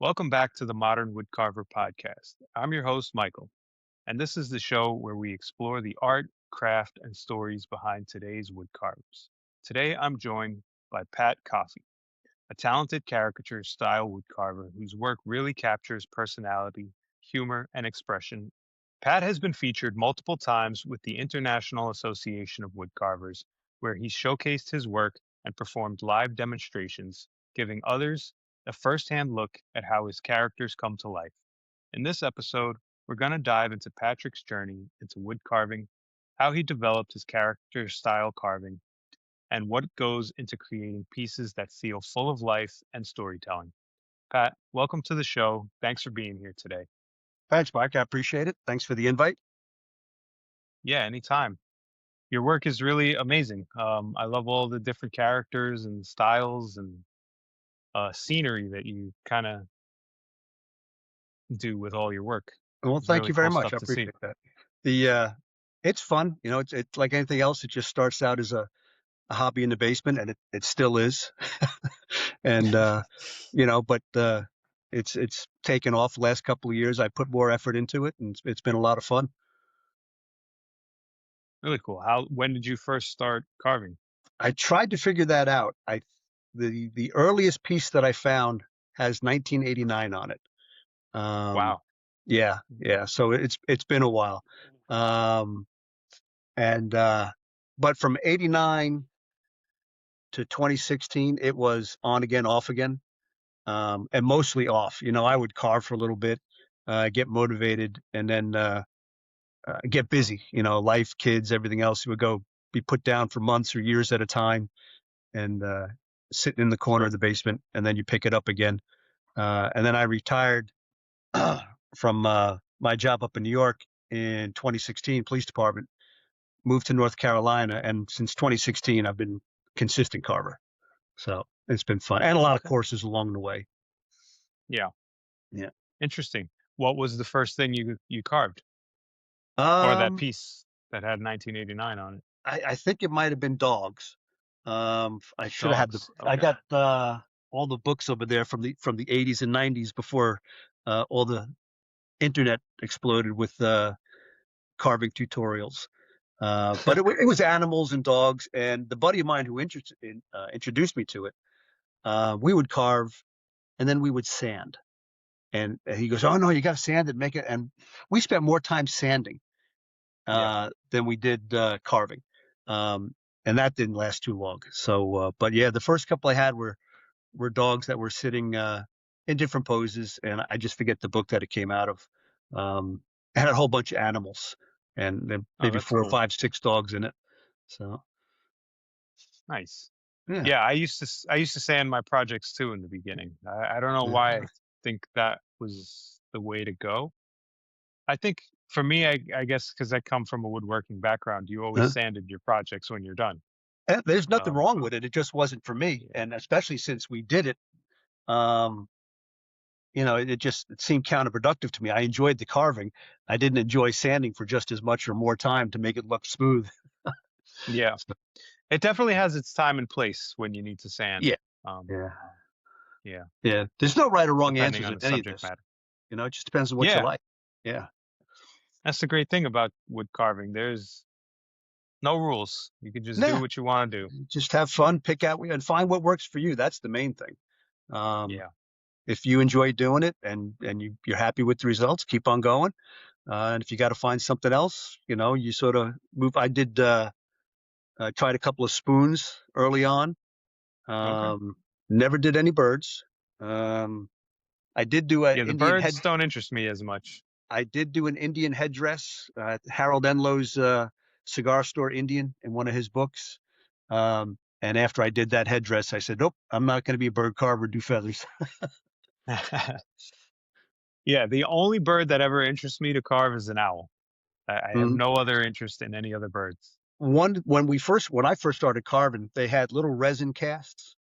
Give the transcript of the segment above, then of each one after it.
Welcome back to the Modern Woodcarver podcast. I'm your host, Michael, and this is the show where we explore the art, craft, and stories behind today's woodcarvers. Today, I'm joined by Pat Coffey, a talented caricature style woodcarver whose work really captures personality, humor, and expression. Pat has been featured multiple times with the International Association of Woodcarvers, where he showcased his work and performed live demonstrations, giving others a first-hand look at how his characters come to life. In this episode, we're going to dive into Patrick's journey into wood carving, how he developed his character style carving, and what goes into creating pieces that feel full of life and storytelling. Pat, welcome to the show. Thanks for being here today. Thanks, Mike. I appreciate it. Thanks for the invite. Yeah, anytime. Your work is really amazing. I love all the different characters and styles and scenery that you kind of do with all your work. Well, It's thank really you very cool much. stuff I to see. appreciate that. It's fun. It's like anything else. It just starts out as a hobby in the basement, and it still is. and but it's taken off the last couple of years. I put more effort into it, and it's been a lot of fun. Really cool. When did you first start carving? I tried to figure that out. The earliest piece that I found has 1989 on it. Um, Wow. yeah. So it's been a while. Um, and but from 89 to 2016, it was on again, off again, and mostly off. I would carve for a little bit, get motivated, and then get busy. Life, kids, everything else would be put down for months or years at a time, and sitting in the corner of the basement, and then you pick it up again. And then I retired from my job up in New York in 2016, police department, moved to North Carolina, and since 2016, I've been consistent carver. So it's been fun, and a lot of Okay. courses along the way. Yeah. Yeah. Interesting. What was the first thing you carved, or that Um, piece that had 1989 on it? I think it might have been dogs. I should have had Dogs. I Okay. got all the books over there from the 80s and 90s before all the internet exploded with carving tutorials. But it was animals and dogs, and the buddy of mine who introduced me to it, we would carve and then we would sand. And he goes, "Oh no, you got to sand it, make it." And we spent more time sanding Yeah. than we did carving, and that didn't last too long. So, but yeah, the first couple I had were dogs that were sitting in different poses, and I just forget the book that it came out of. It had a whole bunch of animals, and then Oh, maybe that's four or cool. five, six dogs in it. So Nice. yeah. Yeah, I used to sand my projects too in the beginning. I don't know why I think that was the way to go. I think for me, I guess because I come from a woodworking background, you always Uh, sanded your projects when you're done. there's nothing Um, wrong with it. It just wasn't for me, yeah. and especially since we did it. Um, it seemed counterproductive to me. I enjoyed the carving. I didn't enjoy sanding for just as much or more time to make it look smooth. Yeah. So, It definitely has its time and place when you need to sand. yeah, Um, yeah, yeah, yeah. There's no right or wrong depending answers on in the any of subject this. matter. It just depends on what you Yeah, like. Yeah, that's the great thing about wood carving. There's no rules. You can just do nah, what you want to do. just have fun, pick out and find what works for you. That's the main thing. Um, Yeah. if you enjoy doing it and you're happy with the results, keep on going. And if you got to find something else, you sort of move. I did tried a couple of spoons early on. Okay. Um, Never did any birds. Um, I did do an Yeah, the Indian head. birds don't interest me as much. I did do an Indian headdress. Harold Enlow's cigar store Indian in one of his books. And after I did that headdress, I said, "Nope, I'm not going to be a bird carver. Do feathers." Yeah, the only bird that ever interests me to carve is an owl. I have Mm. no other interest in any other birds. When I first started carving, they had little resin casts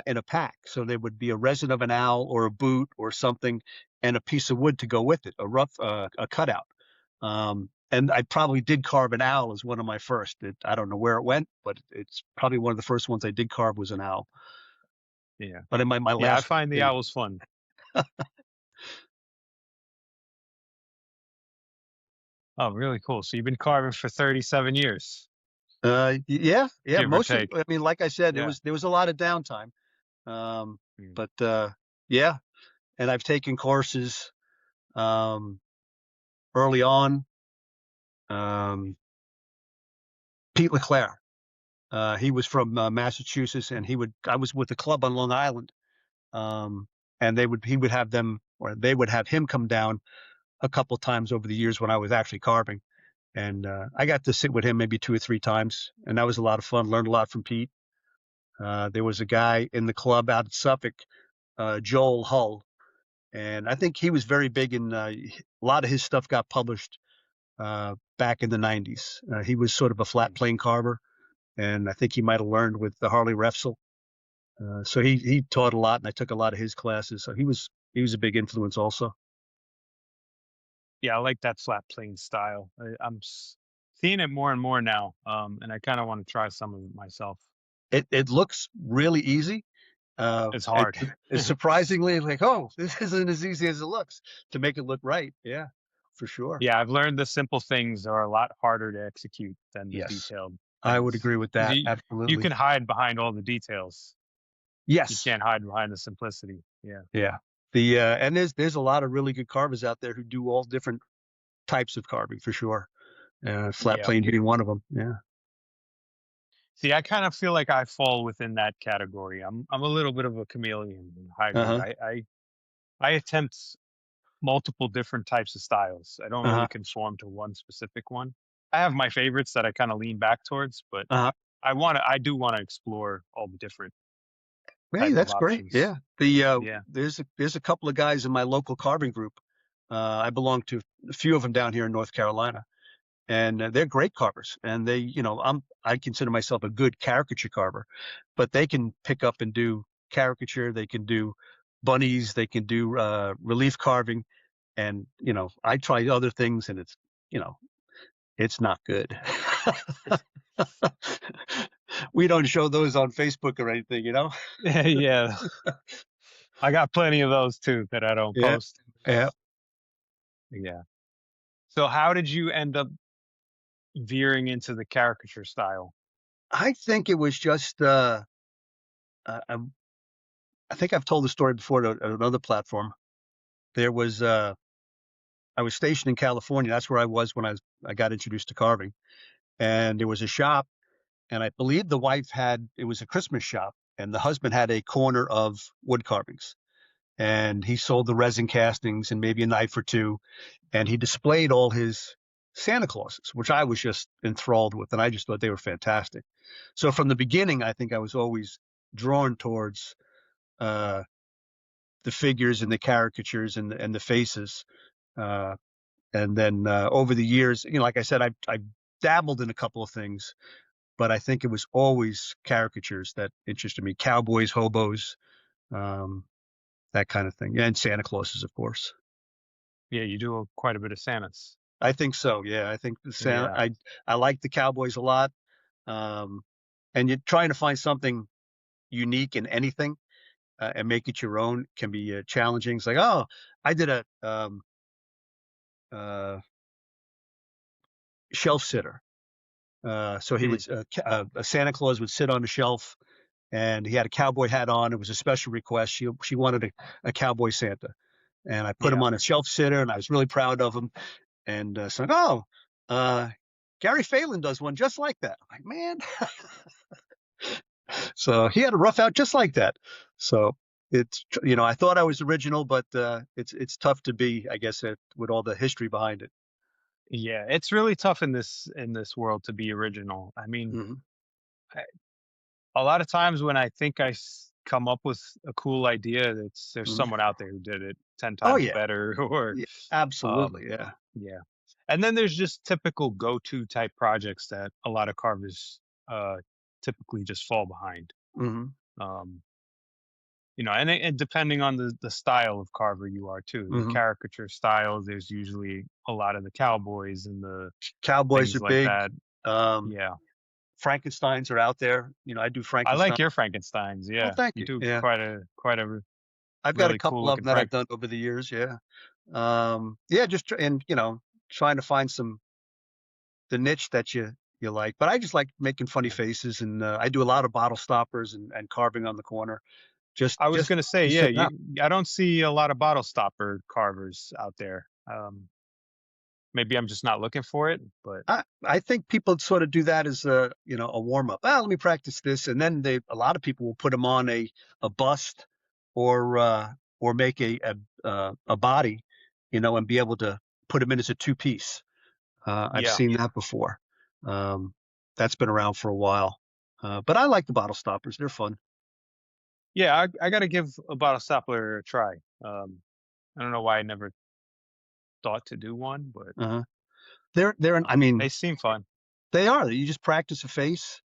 in a pack. So there would be a resin of an owl or a boot or something, and a piece of wood to go with it, a cutout. And I probably did carve an owl as one of my first. I don't know where it went, but it's probably one of the first ones I did carve was an owl. Yeah. But in my Yeah, I last, find the owls fun. Oh, really cool. So you've been carving for 37 years, Yeah, yeah. give or Most of, take. I mean, like I said, Yeah. there was a lot of downtime. Um, Mm. but yeah, and I've taken courses um, early on. Um, Pete LeClaire, he was from Massachusetts, and I was with the club on Long Island, um, and he would have them, or they would have him come down a couple times over the years when I was actually carving. And I got to sit with him maybe 2 or 3 times, and that was a lot of fun. Learned a lot from Pete. There was a guy in the club out in Suffolk, Joel Hull, and I think he was very big in a lot of his stuff got published back in the 90s. He was sort of a flat Mm. plane carver, and I think he might have learned with the Harley Refsel. So he taught a lot, and I took a lot of his classes. So he was a big influence also. Yeah, I like that flat plane style. Seeing it more and more now, and I kind of want to try some of it myself. It looks really easy. It's It, hard. it's surprisingly like, oh, this isn't as easy as it looks to make it look right. Yeah, for sure. Yeah, I've learned the simple things are a lot harder to execute than the Yes, detailed I would things. agree with 'Cause that. you Absolutely. can hide behind all the details. You Yes. can't hide behind the simplicity. Yeah. Yeah. And there's a lot of really good carvers out there who do all different types of carving for sure. Flat Yeah. plane being one of them. Yeah. See, I kind of feel like I fall within that category. I'm a little bit of a chameleon and hybrid. Uh-huh. I attempt multiple different types of styles. I don't really Uh-huh. conform to one specific one. I have my favorites that I kind of lean back towards, but Uh-huh. I do want to explore all the different Hey, type of that's great. options. Yeah. Yeah. There's a couple of guys in my local carving group. I belong to a few of them down here in North Carolina, and they're great carvers. And I consider myself a good caricature carver, but they can pick up and do caricature. They can do bunnies. They can do relief carving. And I try other things, and you know, it's not good. We don't show those on Facebook or anything. Yeah. I got plenty of those too that I don't Yeah, post. yeah. Yeah. So how did you end up veering into the caricature style? I think it was just. I, I think I've told the story before at another platform. There was. I was stationed in California. That's where I was when I got introduced to carving, and there was a shop, and I believe the wife had. It was a Christmas shop, and the husband had a corner of wood carvings, and he sold the resin castings and maybe a knife or two, and he displayed all his Santa Clauses, which I was just enthralled with, and I just thought they were fantastic. So from the beginning, I think I was always drawn towards uh, the figures and the caricatures and the faces. Uh, and then over the years, like I said, I dabbled in a couple of things, but I think it was always caricatures that interested me: cowboys, hobos, um, that kind of thing, and Santa Clauses, of course. Yeah, you do quite a bit of Santas. I think so. Yeah, I think the Santa. Yeah. I like the cowboys a lot. Um, and you're trying to find something unique in anything and make it your own can be challenging. It's like, oh, I did a uh, shelf sitter. So he Hmm. would a Santa Claus would sit on the shelf, and he had a cowboy hat on. It was a special request. She wanted a cowboy Santa, and I put him Yeah. on a shelf sitter, and I was really proud of him. And so, oh, uh, Gary Phelan does one just like that. I'm like, man. So he had a rough out just like that. So I thought I was original, but it's tough to be, I guess, with all the history behind it. Yeah. It's really tough in this world to be original. I mean, Hmm. I, a lot of times when I think come up with a cool idea, there's Hmm. someone out there who did it 10 Oh times yeah, better or yeah, um absolutely, yeah. yeah. And then there's just typical go-to type projects that a lot of carvers uh typically just fall behind. Hmm. Um and depending on the style of carver you are too. The Hmm. caricature styles, there's usually a lot of the cowboys and the Cowboys things are like big. that. Um, Yeah. Frankenstein's are out there. I do I Frankenstein. like your Frankensteins. Oh, Yeah. thank You you. do Yeah, quite a I've got a Really cool couple of them looking that I've practice. done over the years. Yeah. Yeah, and trying to find the niche that you like. But I just like making funny Yeah. faces, and I do a lot of bottle stoppers and carving on the corner. Just I was just gonna say, be yeah, sitting up. I don't see a lot of bottle stopper carvers out there. Maybe I'm just not looking for it, but I think people sort of do that as a warm up. Let me practice this, and then a lot of people will put them on a bust or make a body, and be able to put them in as a two piece. I've yeah, seen that before. Um, that's been around for a while. But I like the bottle stoppers. They're fun. yeah, I got to give a bottle stopper a try. I don't know why I never thought to do one, but Uh-huh. I mean, they seem fun. they are. You just practice a face.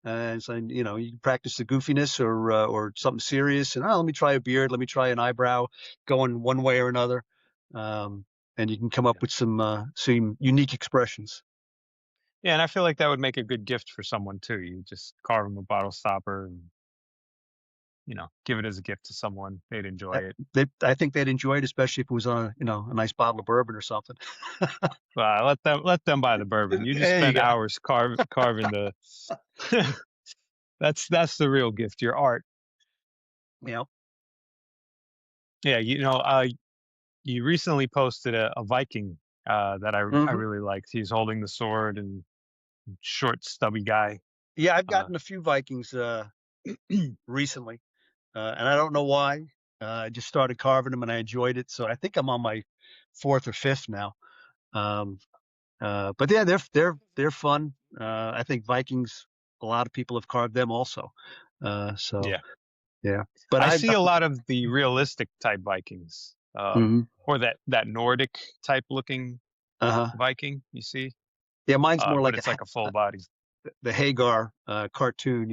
So, you can practice the goofiness or something serious. And let me try a beard. Let me try an eyebrow going one way or another. Um, and you can come up Yeah, with some unique expressions. yeah, and I feel like that would make a good gift for someone too. You just carve them a bottle stopper and give it as a gift to someone. They'd enjoy it. I think they'd enjoy it, especially if it was on a nice bottle of bourbon or something. Let them buy the bourbon. You just There you spent go. hours carving the. That's the real gift. Your art. You know. Yeah, you recently posted a Viking that I Hmm. really liked. He's holding the sword and short, stubby guy. Yeah, I've Uh, gotten a few Vikings recently, and I don't know why. I just started carving them, and I enjoyed it. So I think I'm on my fourth or fifth now. Um, but yeah, they're fun. I think Vikings. A lot of people have carved them also. So yeah, yeah, but I I. see a lot of the realistic type Vikings, Mhm. or that Nordic type looking Uh-huh. Viking. You see, Yeah, mine's more but like it's like a full body. the Hagar cartoon.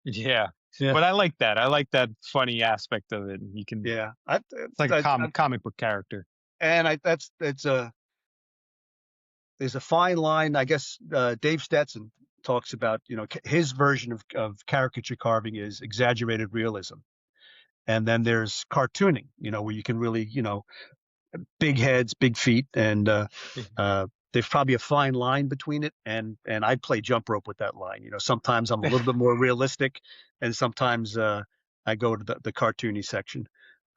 Yeah, Yeah, but I like that. I like that funny aspect of it. You can. yeah. It's like a comic book character. And I that's a there's a fine line. I guess Dave Stetson talks about his version of caricature carving is exaggerated realism, and then there's cartooning. Where you can really big heads, big feet, and there's probably a fine line between it. And I play jump rope with that line. Sometimes I'm a little bit more realistic, and sometimes I go to the cartoony section.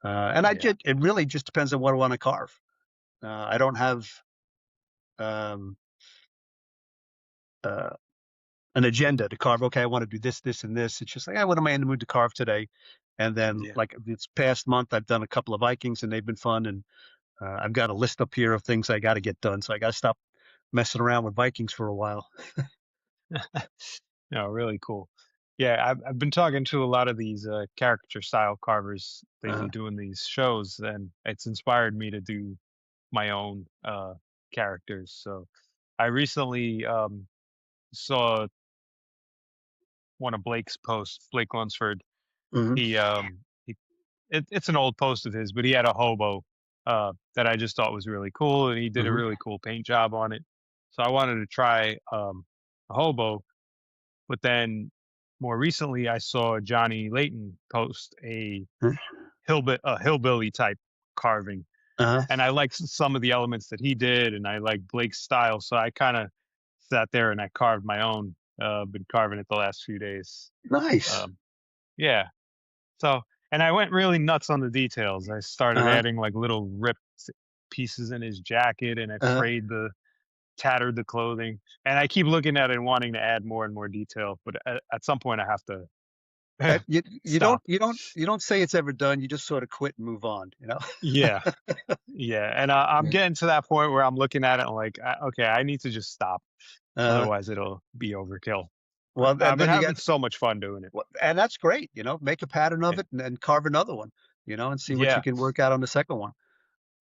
And Yeah, it really just depends on what I want to carve. I don't have um, uh, an agenda to carve. Okay, I want to do this, this, and this. It's just like, what am I in the mood to carve today? And then, yeah. like this past month, I've done a couple of Vikings, and they've been fun. And I've got a list up here of things I got to get done. So I got to stop messing around with Vikings for a while. No, really cool. Yeah, I've been talking to a lot of these caricature style carvers lately, Uh, doing these shows, and it's inspired me to do my own characters. So I recently saw one of Blake's posts, Blake Lunsford. mhm, It's an old post of his, but he had a hobo that I just thought was really cool, and he did a mhm, really cool paint job on it. So I wanted to try a hobo. But then more recently, I saw Johnny Layton post mhm, a hillbilly type carving, uh-huh. and I liked some of the elements that he did, and I like Blake's style. So I kind of sat there and I carved my own. Been carving it the last few days. Nice. Um, yeah. So and I went really nuts on the details. I started Uh-huh. adding like little ripped pieces in his jacket, and I Uh-huh. tattered the clothing. And I keep looking at it and wanting to add more and more detail, but at some point I have to stop. You don't say it's ever done. You just sort of quit and move on. Yeah, yeah, and I'm Yeah. getting to that point where I'm looking at it and like, okay, I need to just stop, Uh-huh. otherwise it'll be overkill. But Well, I've and been then you having got, so much fun doing it. well, and that's great. Make a pattern of Yeah, it and carve another one. And see what you yeah. can work out on the second one.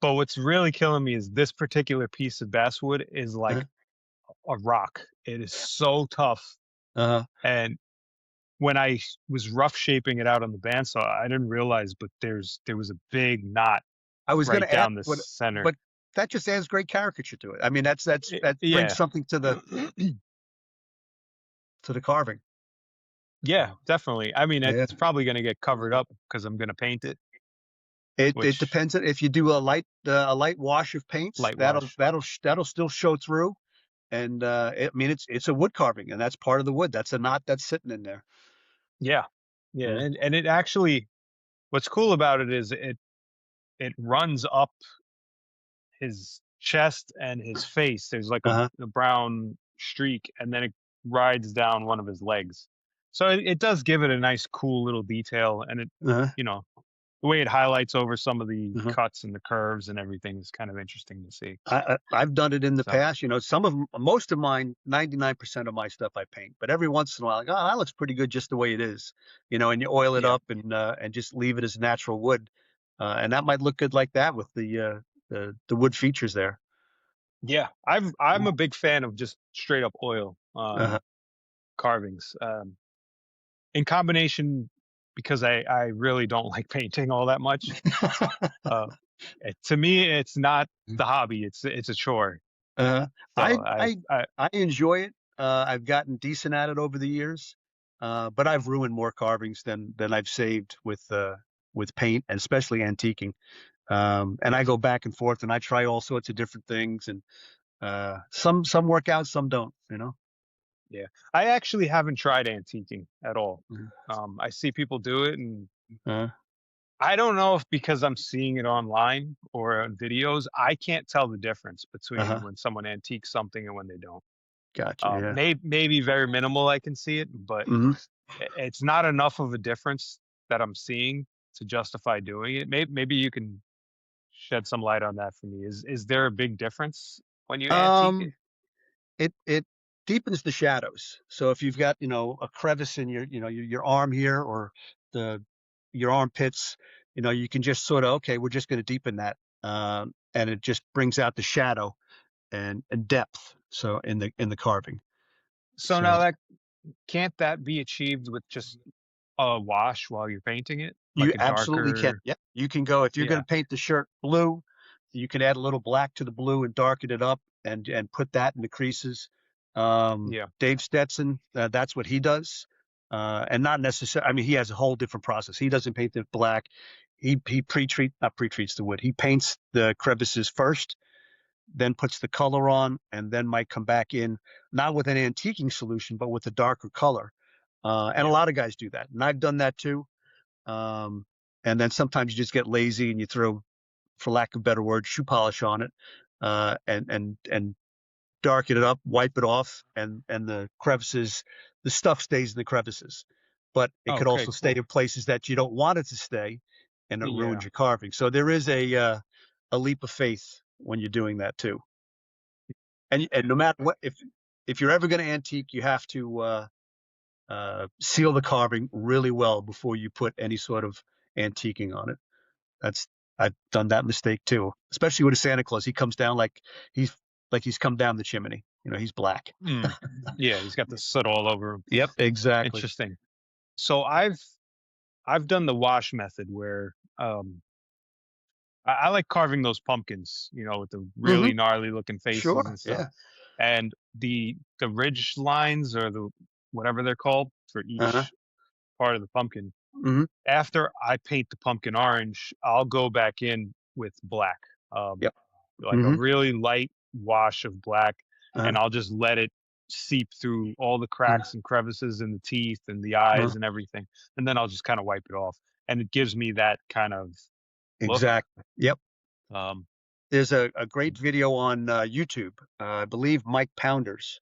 But what's really killing me is this particular piece of basswood is Uh-huh. like a rock. It is so tough, Uh-huh. and when was rough shaping it out on the bandsaw, I didn't realize, but there was a big knot I was going right to add down the what, center. but that just adds great caricature to it. I mean, that brings Yeah, something to the carving. yeah, So definitely. I mean, yeah. it's probably going to get covered up because I'm going to paint it. It which depends on if you do a light wash of paints, light wash. that'll still show through. And I mean, it's a wood carving, and that's part of the wood. That's a knot that's sitting in there. Yeah. Yeah, Uh and it actually what's cool about it is it runs up his chest and his face. There's like huh. a brown streak, and then it rides down one of his legs. So it does give it a nice, cool little detail, and it, Uh you know, the way it highlights over some of the huh. cuts and the curves and everything is kind of interesting to see. I've done it in the So past. You know, most of mine, 99% of my stuff I paint, but every once in a while, like, oh, that looks pretty good just the way it is. You know, and you oil it yeah, up and just leave it as natural wood, and that might look good like that with the wood features there. yeah, I'm a big fan of just straight up oil Uh carvings. In combination because I really don't like painting all that much. Uh, to me, it's not the hobby; it's a chore. Uh, So I I I enjoy it. I've gotten decent at it over the years, but I've ruined more carvings than I've saved with paint and especially antiquing. And yeah, I go back and forth and I try all sorts of different things, and some work out, some don't. You know. yeah. I actually haven't tried antiquing at all. Mhm. I see people do it, and Uh, I don't know if because I'm seeing it online or on videos, I can't tell the difference between uh-huh. when someone antiques something and when they don't. Gotcha. Yeah. Maybe very minimal, I can see it, but Hmm. it's not enough of a difference that I'm seeing to justify doing it. Maybe you can shed some light on that for me. Is there a big difference when you antique it? Um, it deepens the shadows. So if you've got, you know, a crevice in your arm here or the your armpits, you know, you can just sort of, okay, we're just going to deepen that, and it just brings out the shadow and depth. So in the carving. So now So that can't that be achieved with just a wash while you're painting it? you Like a absolutely can. darker, Yep. You can go if you're going yeah, to paint the shirt blue, you can add a little black to the blue and darken it up and put that in the creases. yeah, Dave Stetson, that's what he does. And not necessarily. I mean, he has a whole different process. He doesn't paint it black. He not pre-treats the wood. He paints the crevices first, then puts the color on, and then might come back in not with an antiquing solution, but with a darker color. And a yeah. lot of guys do that, and I've done that too. Um, and then sometimes you just get lazy and you throw, for lack of a better word, shoe polish on it, and darken it up, wipe it off, and the crevices, the stuff stays in the crevices, but it could Okay, also stay cool. in places that you don't want it to stay, and it ruins Yeah. your carving. So there is a leap of faith when you're doing that too. And no matter what, if you're ever going to antique, you have to seal the carving really well before you put any sort of antiquing on it. That's I've done that mistake too, especially with a Santa Claus. He comes down he's he's come down the chimney. You know, he's black. Mm. Yeah, he's got the soot all over him. Yep, exactly. Interesting. So I've done the wash method where I like carving those pumpkins, with the Hmm. really gnarly looking faces Sure. and stuff. Yeah. And the ridge lines or the whatever they're called for Uh-huh. each part of the pumpkin. Hmm. After I paint the pumpkin orange, I'll go back in with black. Yep. Like a Hmm. really light wash of black, Uh-huh. and I'll just let it seep through all the Uh-huh. cracks and crevices in the teeth and the eyes and everything. And then I'll just kind of wipe it off. And it gives me that kind of look. Exactly. Yep. Um, There's a great video on YouTube. I believe Mike Pounders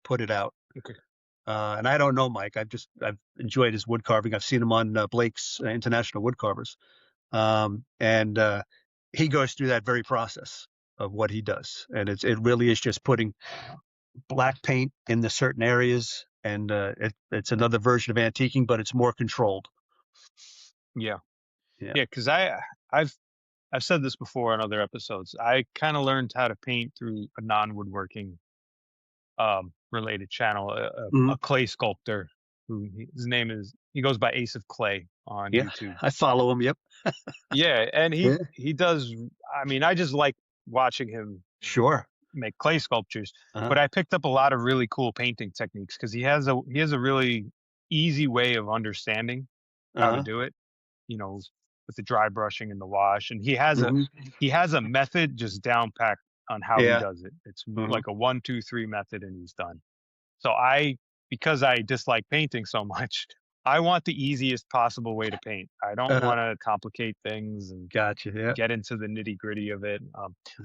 put it out. okay. And I don't know Mike. I've enjoyed his wood carving. I've seen him on Blake's International Woodcarvers. And he goes through that very process of what he does, and it really is just putting black paint in the certain areas, and it's another version of antiquing, but it's more controlled. Yeah. Yeah. Yeah. Cause I've, I've said this before on other episodes. I kind of learned how to paint through a non woodworking related channel, Hmm. a clay sculptor his name is, he goes by Ace of Clay on Yeah. YouTube. I follow him. Yep. Yeah, and Yeah. he does. I mean, I just like watching him Sure. make clay sculptures. Uh-huh. But I picked up a lot of really cool painting techniques because he has a really easy way of understanding how to Uh-huh. do it. You know, with the dry brushing and the wash, and Hmm. he has a method just down packed on how he Yeah. does it. It's Uh-huh. like a 1, 2, 3 method, and he's done. So because I dislike painting so much, I want the easiest possible way to paint. I don't Uh-huh. want to complicate things and Gotcha. Yeah. get into the nitty gritty of it.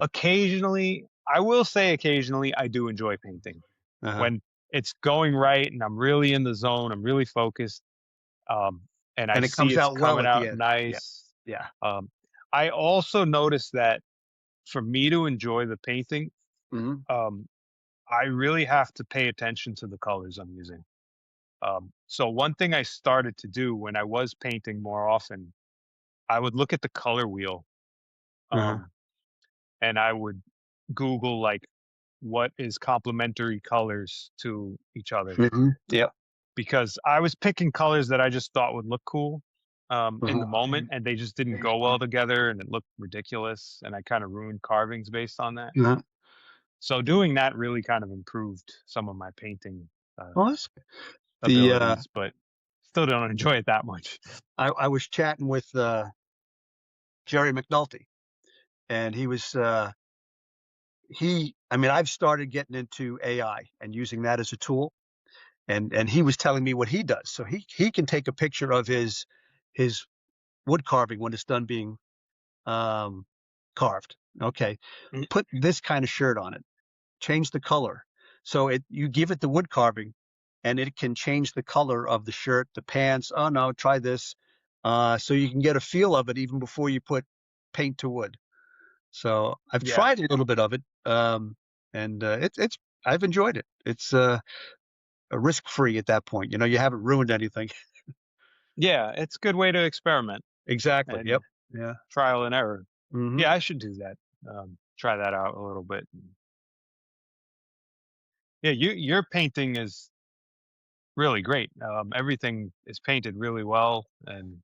Occasionally, I will say occasionally, I do enjoy painting Uh-huh. when it's going right and I'm really in the zone. I'm really focused, um, and I And it see comes it's out well coming at the out end. Yeah. nice. Yeah. Um, I also noticed that for me to enjoy the painting, Hmm. um, I really have to pay attention to the colors I'm using. So one thing I started to do when I was painting more often, I would look at the color wheel, Uh-huh. um, and I would Google like what is complementary colors to each other, Hmm. Yeah. because I was picking colors that I just thought would look cool in Uh-huh. the moment, and they just didn't go well together, and it looked ridiculous, and I kind of ruined carvings based on that. Uh-huh. So doing that really kind of improved some of my painting uh, Well, that's the abilities, but still don't enjoy it that much. I was chatting with Jerry McNulty, and he was I mean, I've started getting into AI and using that as a tool, and he was telling me what he does. So he can take a picture of his wood carving when it's done being um, carved. Okay, Mm, put this kind of shirt on it. Change the color. So you give it the wood carving, and it can change the color of the shirt, the pants. Oh no, try this. So you can get a feel of it even before you put paint to wood. So I've yeah, tried a little bit of it, and it's I've enjoyed it. It's risk free at that point. You know, you haven't ruined anything. yeah, it's a good way to experiment Exactly. Yep. and Yeah. trial and error. Hmm. Yeah, I should do that. Try that out a little bit. Yeah, your painting is really great. Everything is painted really well, and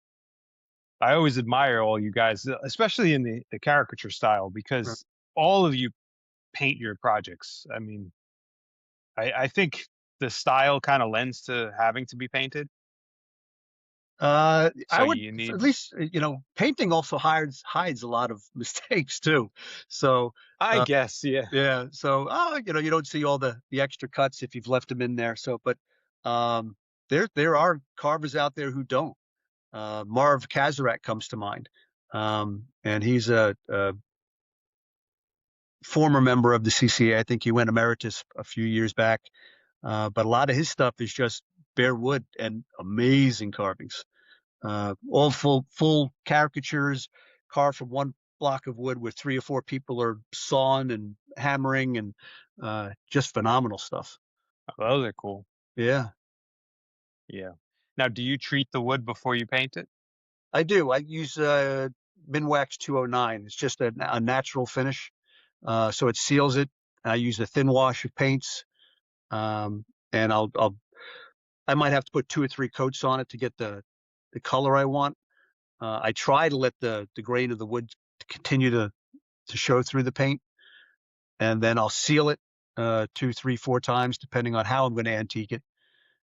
I always admire all you guys, especially in the caricature style, because all of you paint your projects. I mean, I think the style kind of lends to having to be painted. I So would you at need, least painting also hides a lot of mistakes too. So I uh, guess, yeah, yeah, so you don't see all the extra cuts if you've left them in there. So, but um, there are carvers out there who don't. Marv Kazarak comes to mind, and he's a former member of the CCA. I think he went emeritus a few years back. But a lot of his stuff is just bare wood and amazing carvings. All full caricatures carved from one block of wood where 3 or 4 people are sawing and hammering and just phenomenal stuff. those are cool. Yeah, Yeah. Now, do you treat the wood before you paint it? I do. I use Minwax 209. It's just a natural finish, so it seals it. I use a thin wash of paints, um, and I might have to put 2 or 3 coats on it to get the color I want. I try to let the grain of the wood continue to show through the paint, and then I'll seal it 2, 3, 4 times depending on how I'm going to antique it,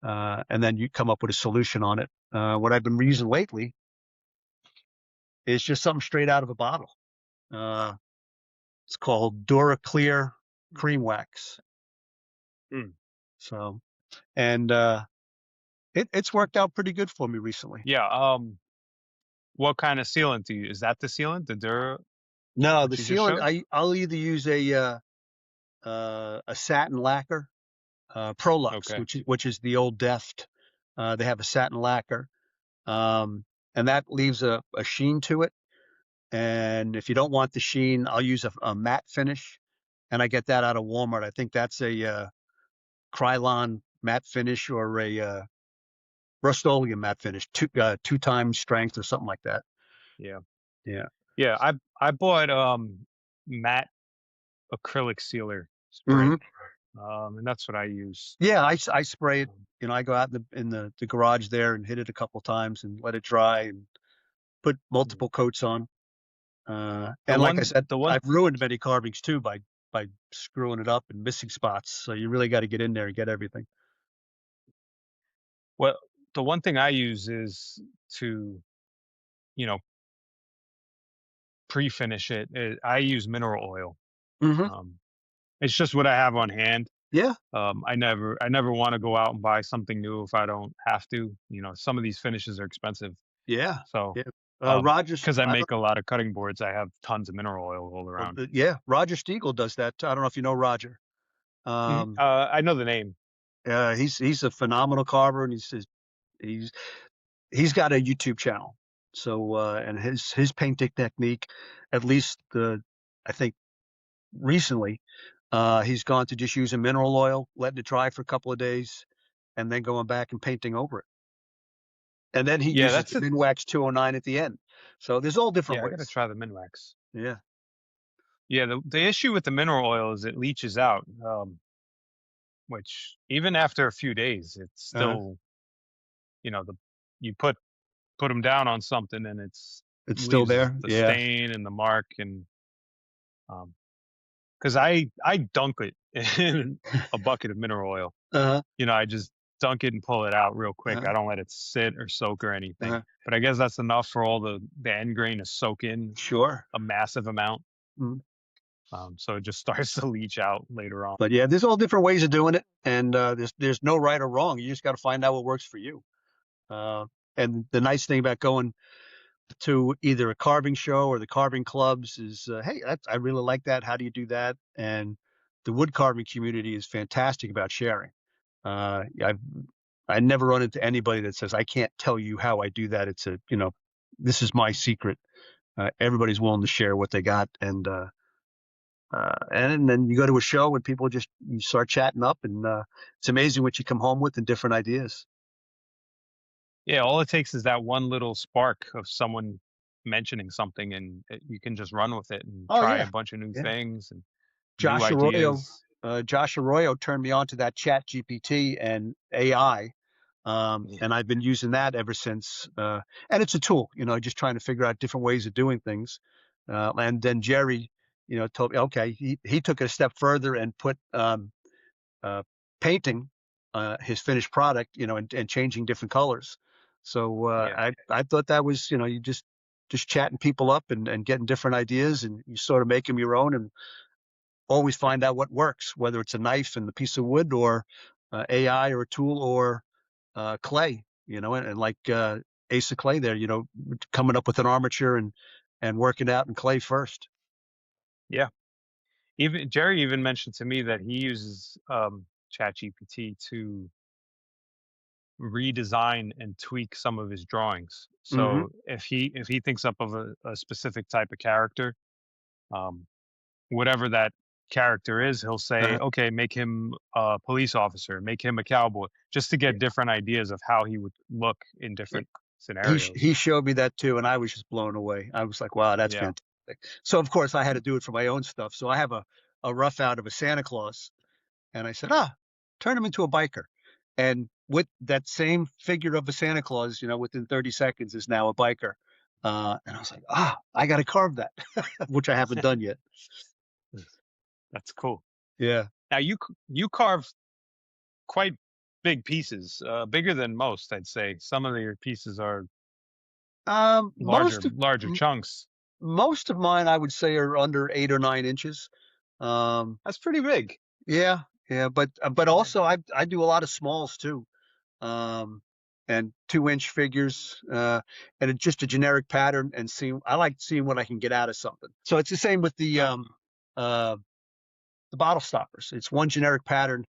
and then you come up with a solution on it. What I've been using lately is just something straight out of a bottle. Uh, it's called Dura Clear Cream Wax. Mm. So, and it's worked out pretty good for me recently. Yeah. What kind of sealant do you? Is that the sealant, the Dura, No, the what you just sealant showed? I'll either use a satin lacquer, Prolux, Okay. which is the old Deft. They have a satin lacquer, um, and that leaves a sheen to it. And if you don't want the sheen, I'll use a matte finish, and I get that out of Walmart. I think that's a Krylon matte finish or a Rust-Oleum matte finish, 2 times strength or something like that. Yeah. Yeah. Yeah. I bought matte acrylic sealer Hmm. spray, and that's what I use. Yeah, I spray it. Um, I go out in the garage there and hit it a couple times and let it dry and put mm. multiple coats on. The And like I said, the one, I've ruined many carvings too by screwing it up and missing spots. So you really got to get in there and get everything. well, the one thing I use is to, you know, pre-finish it, I use mineral oil. Hmm. Um, it's just what I have on hand. Yeah, I never want to go out and buy something new if I don't have to. Some of these finishes are expensive. yeah, So, yeah. Rogers, because I I don't. make a lot of cutting boards, I have tons of mineral oil all Well, around. yeah, Roger Stiegel does that. I don't know if you know Roger. Mhm. Um, I know the name. he's a phenomenal carver, and he's he's got a YouTube channel. So and his painting technique, at least I think recently, he's gone to just using mineral oil, letting it dry for a couple of days, and then going back and painting over it. And then he Yeah, uses that's the it. Minwax 209 at the end. So there's all different Yeah, I gotta ways. try the Minwax. Yeah. Yeah, the issue with the mineral oil is it leaches out, which even after a few days, it's Uh, still, the you put them down on something and it's it's still leaves there. the Yeah. stain and the mark. And because I dunk it in a bucket of mineral oil. Uh, I just dunk it and pull it out real quick. uh, I don't let it sit or soak or anything. uh, But I guess that's enough for all the end grain to soak in sure. a massive amount. Mm. So it just starts to leach out later on. But yeah, there's all different ways of doing it, and there's no right or wrong. You just got to find out what works for you. Uh, and the nice thing about going to either a carving show or the carving clubs is, hey, I really like that. How do you do that? And the wood carving community is fantastic about sharing. I never run into anybody that says I can't tell you how I do that. It's this is my secret. Everybody's willing to share what they got, and then you go to a show and people just you start chatting up, and it's amazing what you come home with and different ideas. Yeah, all it takes is that one little spark of someone mentioning something, and you can just run with it and Oh try yeah, a bunch of new yeah. things and new Josh Arroyo, ideas. Josh Arroyo turned me on to that Chat GPT and AI. Yeah, And I've been using that ever since. And it's a tool, just trying to figure out different ways of doing things. And then Jerry, told me, okay, he took it a step further and put uh, painting his finished product, and changing different colors. So yeah, I thought that was, you just chatting people up and getting different ideas, and you sort of make them your own, and always find out what works, whether it's a knife and the piece of wood, or AI or a tool, or clay, and like Ace of Clay there, coming up with an armature and working out in clay first. yeah. Even Jerry even mentioned to me that he uses ChatGPT to redesign and tweak some of his drawings. Hmm. So if he thinks up of a specific type of character, um, whatever that character is, he'll say, Uh, okay, make him a police officer, make him a cowboy, just to yeah. get different ideas of how he would look in Yeah. different He scenarios. he showed me that too, and I was just blown away. I was like, wow, that's Yeah. fantastic. So of course I had to do it for my own stuff. So I have a rough out of a Santa Claus, and I said, turn him into a biker. And with that same figure of a Santa Claus, within 30 seconds is now a biker. And I was like, I got to carve that, which I haven't done yet. That's cool. Yeah. Now you carve quite big pieces, bigger than most, I'd say. Some of your pieces are Um, larger most of larger chunks. most of mine, I would say, are under 8 or 9 inches. Um, That's pretty big. yeah, yeah, but Yeah. also I do a lot of smalls too. Um, and 2 inch figures, and just a generic pattern, and I like seeing what I can get out of something. So it's the same with Uh, uh, the bottle stoppers. It's one generic pattern.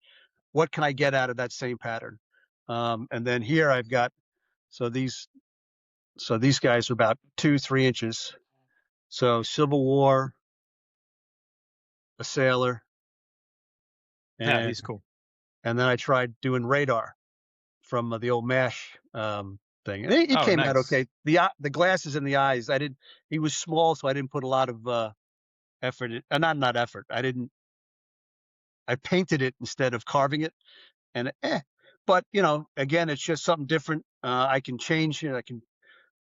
What can I get out of that same pattern? And then here I've got, so these guys are about 2, 3 inches. So Civil War, a sailor, yeah, and he's cool. and then I tried doing radar from the old Mash thing, and it Oh, came out nice. okay. The glasses and the eyes, I didn't. He was small, so I didn't put a lot of effort. Not effort. I didn't. I painted it instead of carving it, and But again, it's just something different. I can change. I can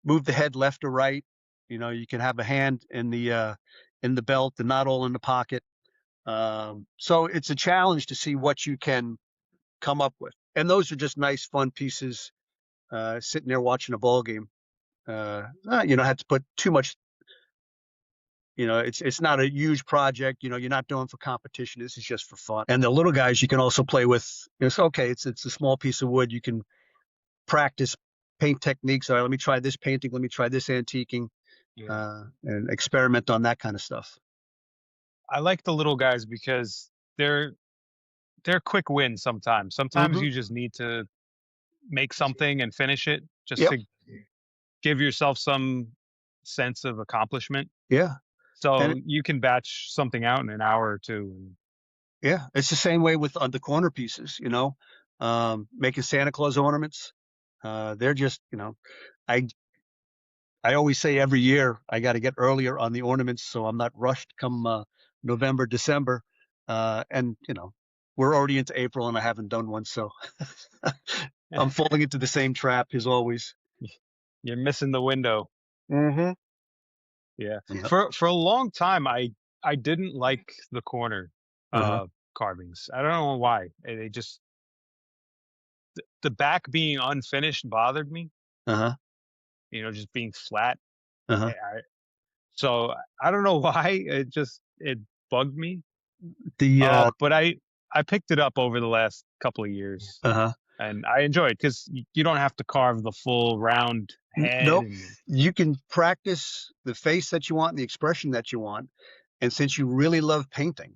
move the head left or right. You can have a hand in the belt and not all in the pocket. So it's a challenge to see what you can come up with. And those are just nice, fun pieces. Sitting there watching a ball game. You don't have to put too much It's not a huge project. You're not doing for competition. This is just for fun. And the little guys you can also play with. It's okay. It's a small piece of wood. You can practice paint techniques. All right, let me try this painting. Let me try this antiquing, Yeah. and experiment on that kind of stuff. I like the little guys because they're they're quick wins sometimes. Sometimes Hmm. you just need to make something and finish it just Yep. to give yourself some sense of accomplishment. Yeah. And So you can batch something out in an hour or two. yeah, it's the same way with the corner pieces. Making Santa Claus ornaments. They're just, I I always say every year I got to get earlier on the ornaments so I'm not rushed come November, December. And we're already into April and I haven't done one, so And I'm falling into the same trap as always. you're missing the window. Hmm. Yeah. Yeah. For a long time I didn't like the corner Uh-huh. carvings. I don't know why. They just the back being unfinished bothered me, Uh-huh. just being flat. Uh-huh. So I don't know why it bugged me. The But I picked it up over the last couple of years uh-huh. and I enjoy it because you don't have to carve the full round head Nope. and You can practice the face that you want and the expression that you want. And since you really love painting,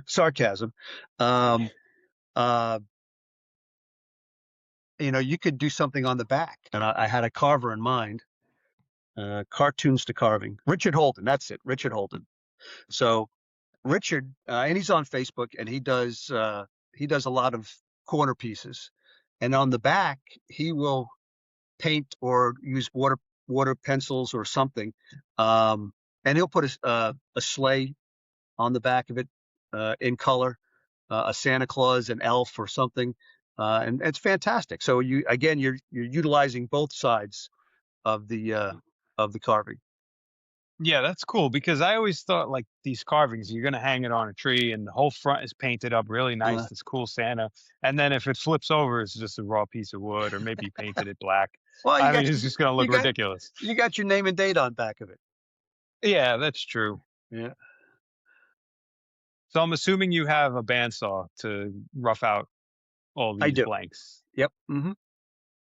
sarcasm, um, uh, you could do something on the back. And I had a carver in mind, cartoons to carving. Richard Holden, that's it, Richard Holden. So Richard, and he's on Facebook, and he does a lot of corner pieces. And on the back, he will paint or use water pencils or something, and he'll put a sleigh on the back of it in color, a Santa Claus, an elf, or something, and it's fantastic. So you're utilizing both sides of the carving. yeah, that's cool because I always thought like these carvings, you're gonna hang it on a tree and the whole front is painted up really nice, Uh, this cool Santa. And then if it flips over, it's just a raw piece of wood, or maybe you painted it black. well, I mean, it's just gonna you look got ridiculous. you got your name and date on back of it. Yeah, that's true. Yeah, So I'm assuming you have a bandsaw to rough out all I these do. blanks. Yep.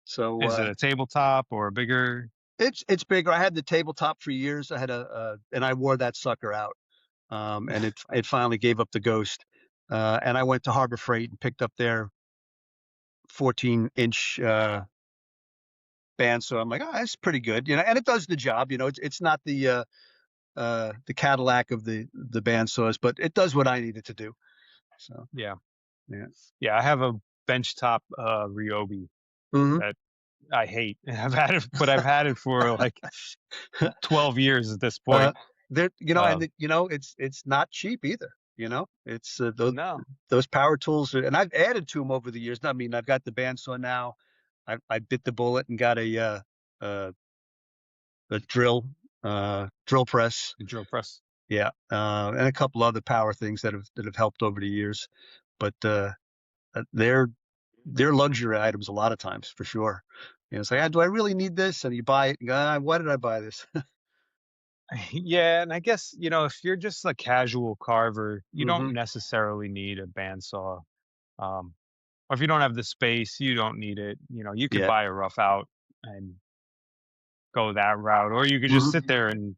So Is it a tabletop or a bigger? it's bigger. I had the tabletop for years. I had and I wore that sucker out. And it finally gave up the ghost. And I went to Harbor Freight and picked up their 14-inch band. So I'm like, oh, that's pretty good, and it does the job. It's not the Cadillac of the band saws, but it does what I need it to do. So Yeah. yeah. Yeah, I have a benchtop Ryobi Hmm. that I hate. I've had it, but I've had it for like 12 years at this uh, point. there, Uh, it's not cheap either. It's no, those power tools, and I've added to them over the years. I mean, I've got the bandsaw now. I bit the bullet and got uh, a drill press. the drill press. Yeah, and a couple other power things that have helped over the years. But they're luxury items a lot of times for sure. It's like, do I really need this? And you buy it, and go, why did I buy this? Yeah, and I guess, if you're just a casual carver, you don't Hmm. necessarily need a bandsaw. Um, or if you don't have the space, you don't need it. You could Yeah. buy a rough out and go that route, or you could just sit Hmm. there and,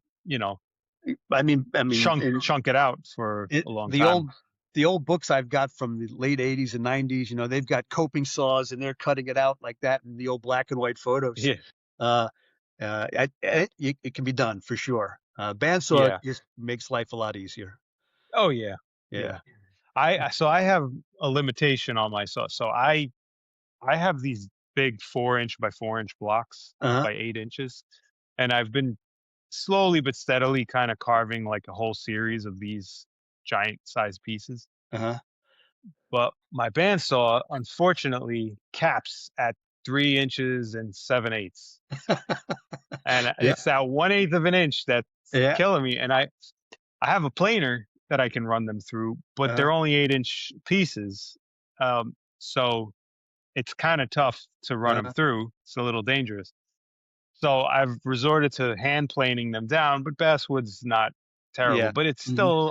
I mean, chunk it out for it, a long the time. old the old books I've got from the late '80s and '90s, they've got coping saws and they're cutting it out like that in the old black and white photos. Yeah. Uh, it can be done for sure. Bandsaw Yeah. just makes life a lot easier. Oh yeah. Yeah. Yeah. So I have a limitation on my saw. So I have these big 4 inch by 4 inch blocks Uh-huh. by 8 inches, and I've been slowly but steadily kind of carving like a whole series of these giant size pieces. Uh-huh. But my bandsaw unfortunately caps at 3 inches and 7/8, and Yeah. it's that 1/8 of an inch that's Yeah. killing me. And I have a planer that I can run them through, but Uh-huh. they're only 8 inch pieces. So it's kind of tough to run them Uh-huh. through. It's a little dangerous. So I've resorted to hand planing them down, but basswood's not terrible, Yeah. but Hmm.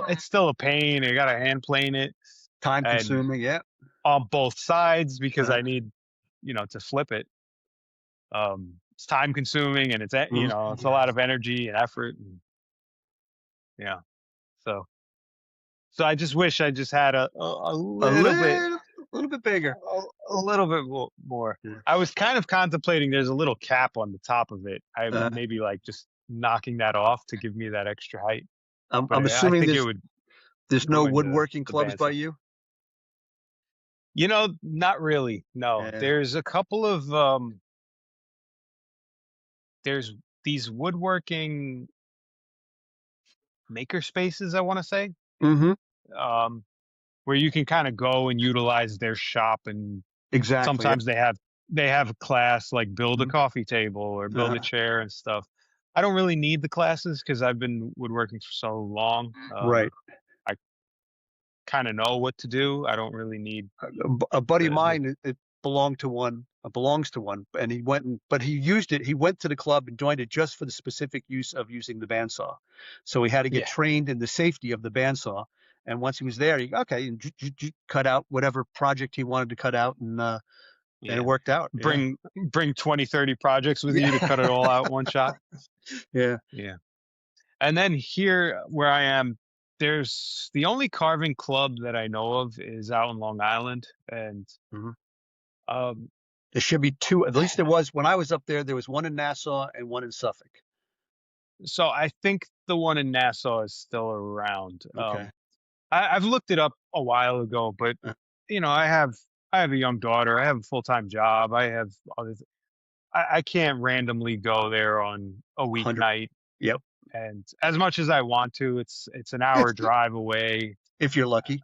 it's still a pain. I gotta hand plane it Time and consuming. Yeah. on both sides because Uh, I need, to flip it. It's time consuming and mhm. it's a lot of energy and effort and yeah. So I just wish I just had a Little bit bigger. a little bit more. Yeah. I was kind of contemplating there's a little cap on the top of it. I Uh, maybe like just knocking that off to give me that extra height, but I'm I assuming think it would there's no ruin woodworking the clubs by bandsaw. you. Not really. No, Yeah. there's a couple of there's these woodworking maker spaces, I want to say, Hmm. um, where you can kind of go and utilize their shop, and Exactly. Yeah. sometimes they have a class like build a Mhm. coffee table or build a Uh, chair and stuff. I don't really need the classes because I've been woodworking for so long. right. I kind of know what to do. I don't really need A buddy of the mine, it belonged to one, belongs to one, and he went and but he used it. He went to the club and joined it just for the specific use of using the bandsaw. So he had to get yeah, trained in the safety of the bandsaw. And once he was there, he okay, and cut out whatever project he wanted to cut out, and it yeah. worked out. Yeah, Bring 20, 30 projects with you to yeah, cut it all out in one shot. yeah. Yeah. And then here where I am, there's the only carving club that I know of is out in Long Island. And Mhm. um, There should be two. At least there was when I was up there. There was one in Nassau and one in Suffolk. so I think the one in Nassau is still around. Okay. I've looked it up a while ago, but Uh, I have a young daughter. I have a full time job. I have other. I can't randomly go there on a 100. weeknight. Yep. And as much as I want to, it's an hour drive away If you're lucky.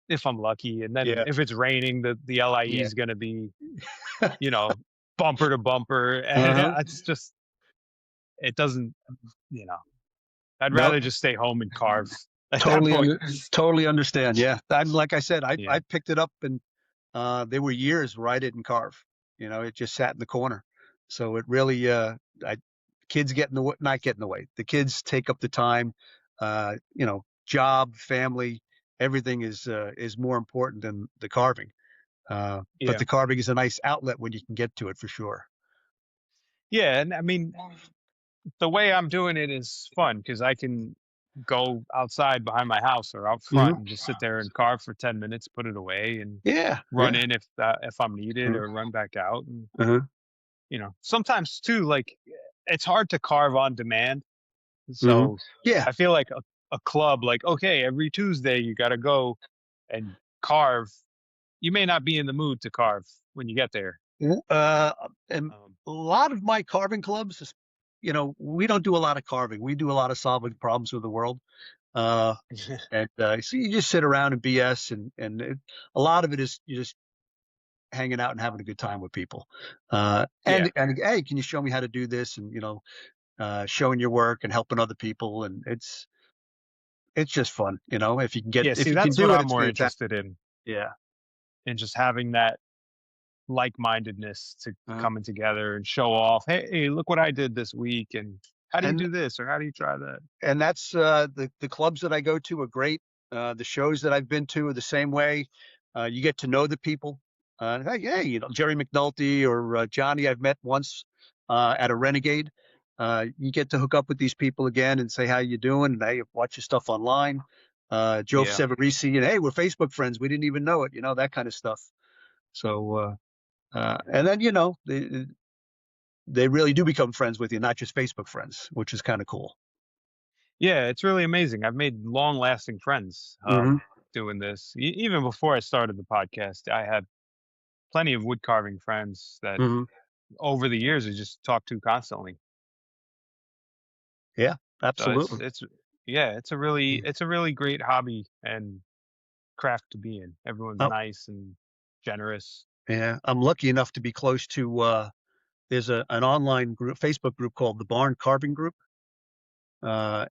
if I'm lucky. And then Yeah. if it's raining, the LIE Yeah. is going to be, you know, bumper to bumper. And Uh-huh. it's just, it doesn't, you know, I'd No, rather just stay home and carve at that totally point. totally understand. Yeah. Like I said, Yeah. I picked it up and there were years where I didn't carve. It just sat in the corner. So it really I kids get in the way, not get in the way. The kids take up the time. Job, family, everything is more important than the carving. But Yeah. the carving is a nice outlet when you can get to it for sure. Yeah. And I mean, the way I'm doing it is fun because I can go outside behind my house or out front Hmm. and just sit there and carve for 10 minutes, put it away and Yeah, run yeah. in if I'm needed or run back out. And, Uh-huh. sometimes too, like it's hard to carve on demand. Hmm. So Yeah. I feel like a club, like, okay, every Tuesday you got to go and carve. You may not be in the mood to carve when you get there. Uh, and Um, a lot of my carving clubs, we don't do a lot of carving. We do a lot of solving problems with the world. Uh, so you just sit around and BS, a lot of it is you just hanging out and having a good time with people. yeah. And hey, can you show me how to do this? And showing your work and helping other people, and it's just fun. If you can Yeah. if See, you can that's what do it, I'm it's more fantastic. interested Yeah. in just having that like-mindedness to Uh, coming together and show off. Hey, look what I did this week, and how do you and do this, or how do you try that? that's the clubs that I go to are great. The shows that I've been to are the same way. You get to know the people. Hey, Jerry McNulty or Johnny I've met once at a Renegade. You get to hook up with these people again and say how you doing, and hey, watch your stuff online. Joe Yeah. Severisi, and hey, we're Facebook friends. We didn't even know it. That kind of stuff. So and then they really do become friends with you, not just Facebook friends, which is kind of cool. Yeah, it's really amazing. I've made long-lasting friends Hmm. doing this. Even before I started the podcast, I had plenty of wood carving friends that Hmm. over the years I just talked to constantly. Yeah, So absolutely. yeah, it's a really great hobby and craft to be in. Everyone's Oh, nice and generous. yeah, I'm lucky enough to be close to. There's an online group, Facebook group called the Barn Carving Group, and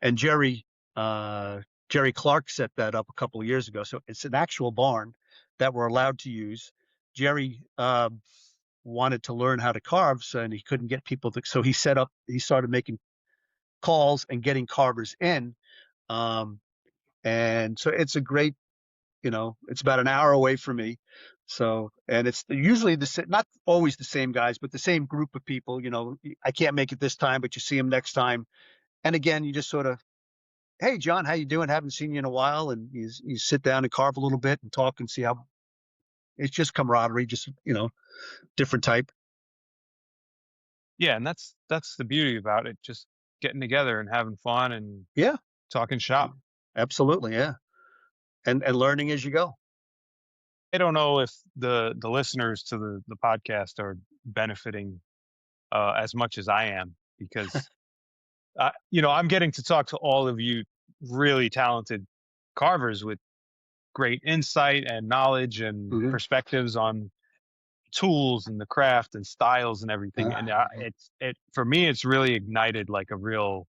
uh, Jerry Clark set that up a couple of years ago. So it's an actual barn that we're allowed to use. Jerry wanted to learn how to carve, and he couldn't get people to. So he started making calls and getting carvers in. Um, and so it's a great, it's about an hour away from me. So, and it's usually not always the same guys, but the same group of people. I can't make it this time, but you see them next time. And again, you just sort of, hey, John, how you doing? Haven't seen you in a while. And you sit down and carve a little bit and talk and see how it's just camaraderie, just, different type. Yeah, and that's the beauty about it, just getting together and having fun and Yeah, talking shop. absolutely. Yeah. And learning as you go. I don't know if the listeners to the podcast are benefiting as much as I am because I'm getting to talk to all of you really talented carvers with great insight and knowledge and Hmm. perspectives on tools and the craft and styles and everything. And it for me, it's really ignited like a real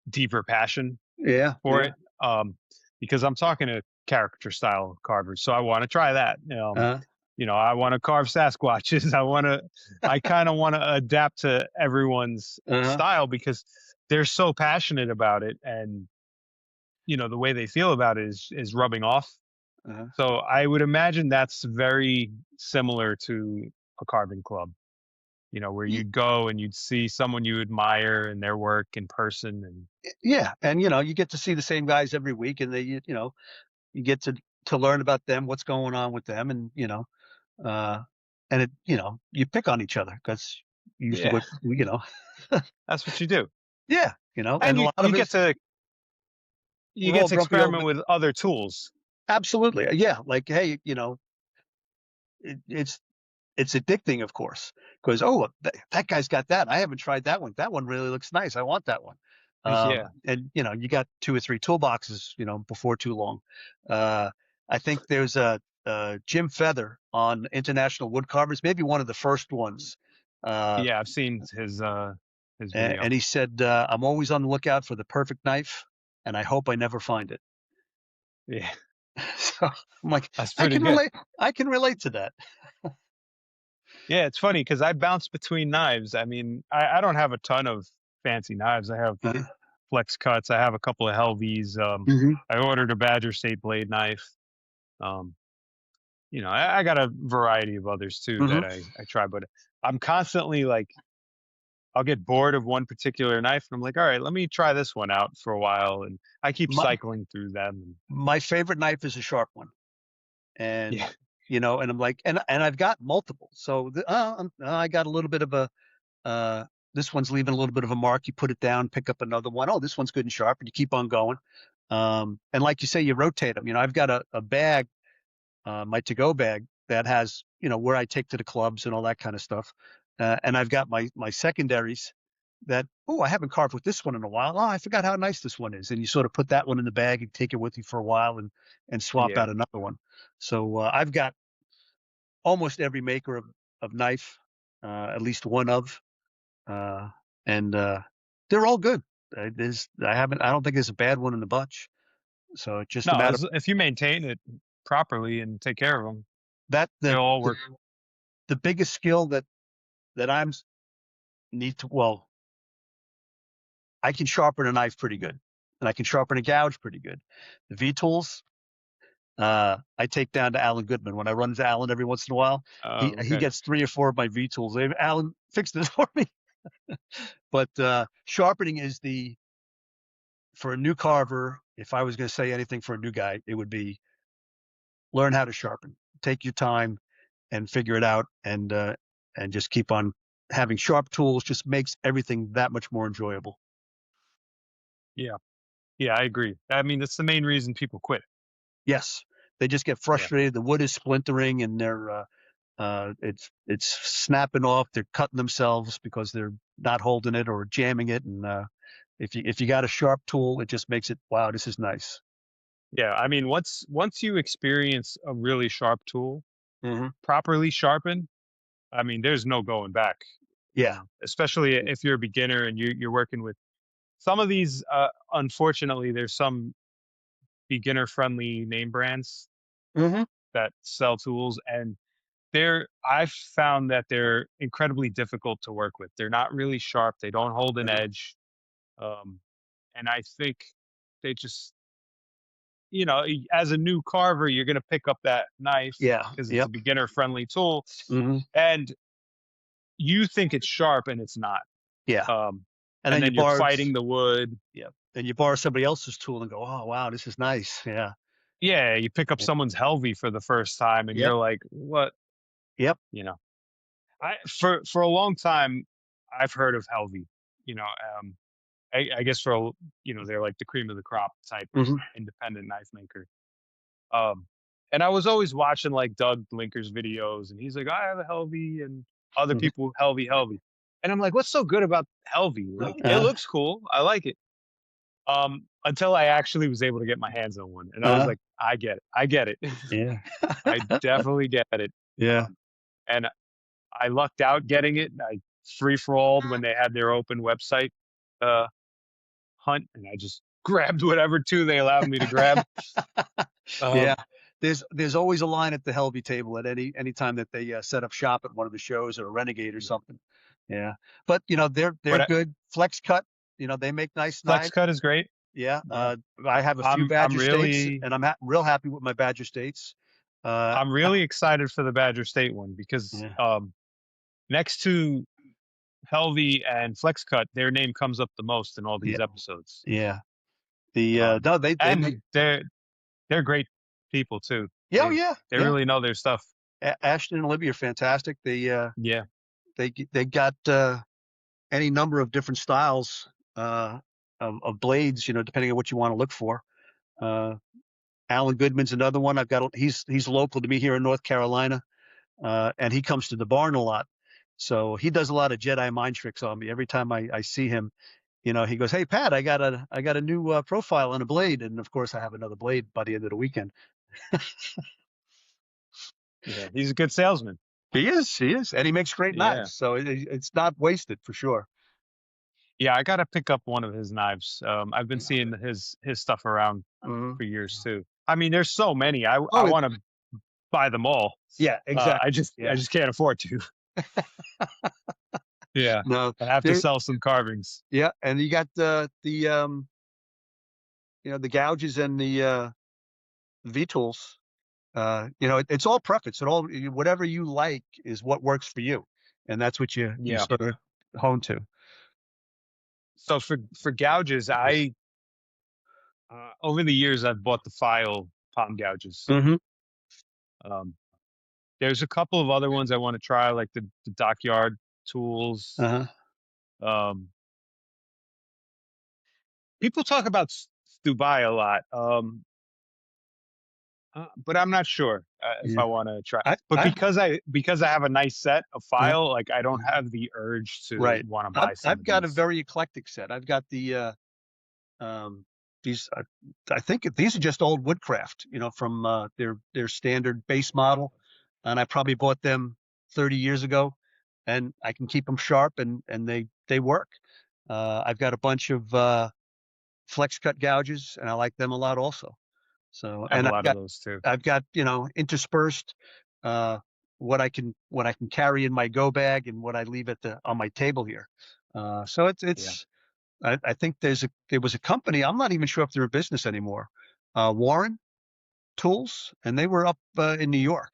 deeper passion Yeah. for Yeah. it. Because I'm talking to caricature style carvers, so I want to try that. Uh, I want to carve Sasquatches. I kind of want to adapt to everyone's uh-huh. style because they're so passionate about it, and the way they feel about it is rubbing off. Uh-huh. So I would imagine that's very similar to a carving club. Where Y- you'd go and you'd see someone you admire and their work in person, and Yeah. And, you get to see the same guys every week, and you get to learn about them, what's going on with them. And, uh, and you pick on each other because usually yeah, that's what you do. yeah, And and a you lot you of get us, to you we're get all to grumpy old, experiment with other tools. absolutely. Yeah. Like, hey, it's addicting, of course, because that guy's got that. I haven't tried that one. That one really looks nice. I want that one. Yeah. And you got two or three toolboxes, before too long. Uh, I think there's a Jim Feather on International Woodcarvers, maybe one of the first ones. Uh, Yeah, I've seen his and video. he said, "I'm always on the lookout for the perfect knife, and I hope I never find it." Yeah, So I'm like, that's I pretty can good. relate. I can relate to that. Yeah, it's funny because I bounce between knives. I mean, I don't have a ton of fancy knives. I have Uh, flex cuts. I have a couple of Helvies. mhm, I ordered a Badger State blade knife. Um, I got a variety of others too mhm. that I try, but I'm constantly like, I'll get bored of one particular knife, and I'm like, all right, let me try this one out for a while, and I keep My cycling through them. And my favorite knife is a sharp one. yeah, And and I'm like, and I've got multiple. So I got a little bit of a uh, this one's leaving a little bit of a mark. You put it down, pick up another one. Oh, this one's good and sharp, and you keep on going. And like you say, you rotate them. I've got a bag, my to-go bag that has where I take to the clubs and all that kind of stuff. And I've got my secondaries that, I haven't carved with this one in a while. Oh, I forgot how nice this one is. And you sort of put that one in the bag and take it with you for a while, and swap yeah, out another one. So I've got almost every maker of knife, at least one of, uh, and they're all good. I don't think there's a bad one in the bunch. So it's just a no, matter of if you maintain it properly and take care of them, that they'll all the work. the biggest skill that I'm need to well, I can sharpen a knife pretty good, and I can sharpen a gouge pretty good. The V tools, I take down to Alan Goodman when I run to Alan every once in a while. He Okay. gets three or four of my V tools. Alan fixed it for me. But sharpening is for a new carver. If I was going to say anything for a new guy, it would be learn how to sharpen. Take your time and figure it out, and just keep on having sharp tools. Just makes everything that much more enjoyable. Yeah. Yeah, I agree. I mean, that's the main reason people quit. Yes, they just get Yeah. frustrated. The wood is splintering, and it's snapping off. They're cutting themselves because they're not holding it or jamming it. And if you got a sharp tool, it just makes it, wow, this is nice. Yeah. I mean, once you experience a really sharp tool, Hmm. properly sharpened, I mean, there's no going back. Yeah. Especially if you're a beginner and you're working with some of these. Unfortunately, there's some beginner friendly name brands Hmm. that sell tools, and I've found that they're incredibly difficult to work with. They're not really sharp. They don't hold an edge. Um, and I think they just, as a new carver, you're going to pick up that knife Yeah. because it's a Yep. beginner friendly tool, Hmm. and you think it's sharp and it's not. Yeah. Um, And and then you then you're borrow, fighting the wood. yeah. Then you borrow somebody else's tool and go, oh wow, this is nice. Yeah. Yeah, you pick up Yeah. someone's Helvey for the first time, and Yep. you're like, "What?" Yep. You know. For a long time, I've heard of Helvey. You know, I guess they're like the cream of the crop type of Hmm. independent knife maker. Um, and I was always watching like Doug Blinker's videos, and he's like, "I have a Helvey," and other Hmm. people Helvey, and I'm like, "What's so good about Helvey? Like, it Uh, looks cool. I like it." Until I actually was able to get my hands on one, and I was uh, like, "I get it. I get it. yeah. I definitely get it." Yeah. And I lucked out getting it. I free for all when they had their open website uh, hunt, and I just grabbed whatever two they allowed me to grab. Yeah. Um, There's always a line at the Helvey table at any time that they set up shop at one of the shows or a Renegade or something. Yeah. But they're but good. Flex cut, they make nice Flex knives. Cut is great. Yeah. Yeah, I have a few I'm Badger States, really and I'm real happy with my Badger States. Uh, I'm I- really excited for the Badger State one because yeah. next to Helvey and Flex Cut, their name comes up the most in all Yeah. these episodes. Yeah. The Um, no, they make. and they're great people too. Yeah. Oh, yeah. They Yeah. really know their stuff. Ashton and Libby are fantastic. Yeah, They got any number of different styles uh, of blades, depending on what you want to look for. Uh, Alan Goodman's another one. He's local to me here in North Carolina, and he comes to the barn a lot. So he does a lot of Jedi mind tricks on me. Every time I see him, he goes, "Hey Pat, I got a new profile on a blade," and of course I have another blade by the end of the weekend. yeah, he's a good salesman. He is, and he makes great Yeah. knives. So it's not wasted for sure. Yeah, I gotta pick up one of his knives. I've been seeing his stuff around Mhm. for years too. I mean, there's so many. I Oh, want to buy them all. yeah, I exactly. just I Yeah. just can't afford to. Yeah, No, I have to there. sell some carvings. Yeah, and you got the gouges and the V tools. It's all preference. Whatever you like is what works for you, and that's what you Yeah. sort of hone to. So for gouges, I over the years I've bought the file palm gouges. Hmm. Um, there's a couple of other ones I want to try, like the dockyard tools. Uh-huh. Um, people talk about Dubai a lot. But I'm not sure if Yeah. I want to try. I But I've because I have a nice set of uh, file, like I don't have the urge to right. want to I've buy some I've of got a these. very eclectic set. I've got um these I think these are just old Woodcraft, from their standard base model, and I probably bought them 30 years ago, and I can keep them sharp and they work. I've got a bunch of flex cut gouges, and I like them a lot also. So, I have and a I've lot of got those too. I've got interspersed uh, what I can carry in my go bag and what I leave on my table here. So Yeah, I think there was a company. I'm not even sure if they're in business anymore. Warren Tools, and they were up in New York,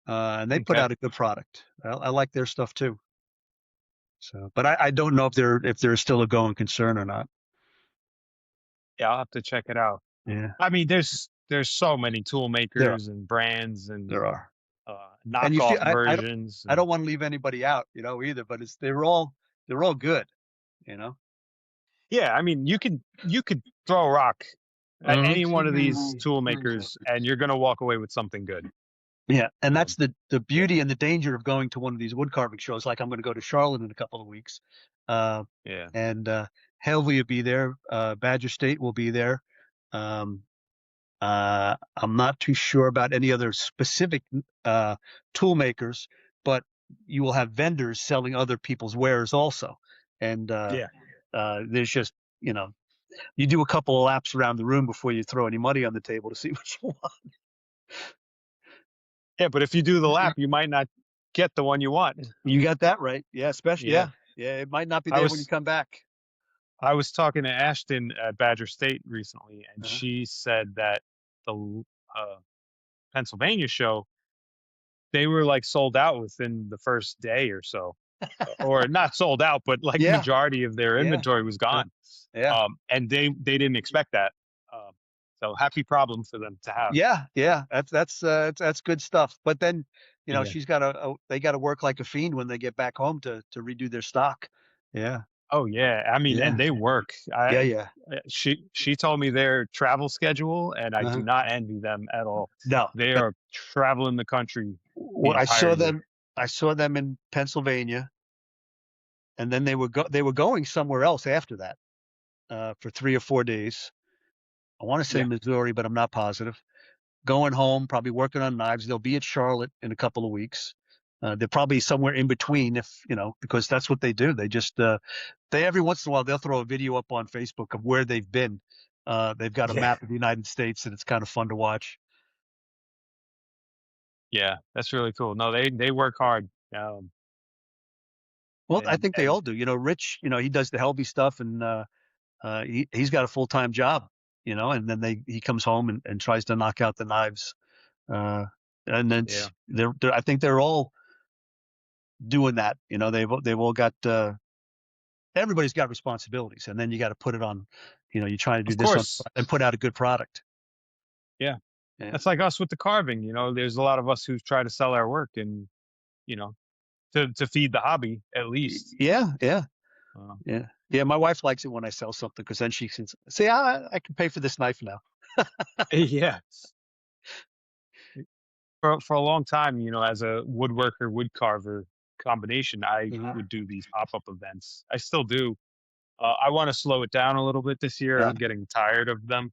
and they put okay. out a good product. I like their stuff too. So, but I don't know if they're still a going concern or not. Yeah, I'll have to check it out. Yeah, I mean, there's so many tool there are. makers and brands and There are. And you knockoff feel versions. I And don't want to leave anybody out, either, but they're all good, you know. yeah, I mean, you could throw a rock at Hmm. any one of these tool makers, and you're gonna walk away with something good. Yeah, and that's Um, the beauty and the danger of going to one of these wood carving shows. Like I'm going to go to Charlotte in a couple of weeks, uh, yeah, and Helvey will be there. Badger State will be there. Um, I'm not too sure about any other specific tool makers, but you will have vendors selling other people's wares also. And yeah. there's just, you do a couple of laps around the room before you throw any money on the table to see what you want. Yeah, but if you do the lap, you might not get the one you want. You got that right. Yeah, especially Yeah. yeah. Yeah, it might not be I there when you was come back. I was talking to Ashton at Badger State recently, and Uh-huh. she said that the Pennsylvania show, they were like sold out within the first day or so, or not sold out, but like Yeah, majority of their yeah. inventory was Uh, gone. yeah. And they didn't expect that. Um, so happy problem for them to have. Yeah, yeah. That's good stuff. But then, Yeah. she's got to they got to work like a fiend when they get back home to redo their stock. Yeah. Oh yeah. I mean, and Yeah. they work. Yeah, yeah. She told me their travel schedule, and I do Uh-huh. not envy them at all. No, They but are traveling the country the well, entire year. I saw them in Pennsylvania, and then they were going somewhere else after that for 3 or 4 days. I want to say Yeah. Missouri, but I'm not positive. Going home, probably working on knives. They'll be at Charlotte in a couple of weeks. They're probably somewhere in between, if because that's what they do. They just they every once in a while they'll throw a video up on Facebook of where they've been. They've got a Yeah. map of the United States, and it's kind of fun to watch. Yeah. That's really cool. No, they work hard. Well, I And think they all do. Rich, he does the Helby stuff, and he's got a full-time job. And then he comes home and tries to knock out the knives. Uh, and then yeah. I think they're all doing that. They've all got everybody's got responsibilities, and then you got to put it on. You're trying to do Of this on course. and put out a good product. Yeah. Yeah, That's like us with the carving. There's a lot of us who try to sell our work and, you know, to feed the hobby at least. yeah, yeah, Uh, yeah, yeah. My wife likes it when I sell something because then she can say, I can pay for this knife now." yeah. For a long time, as a woodworker, wood carver combination, I Mhm. would do these pop-up events. I still do. I want to slow it down a little bit this year. Uh, I'm getting tired of them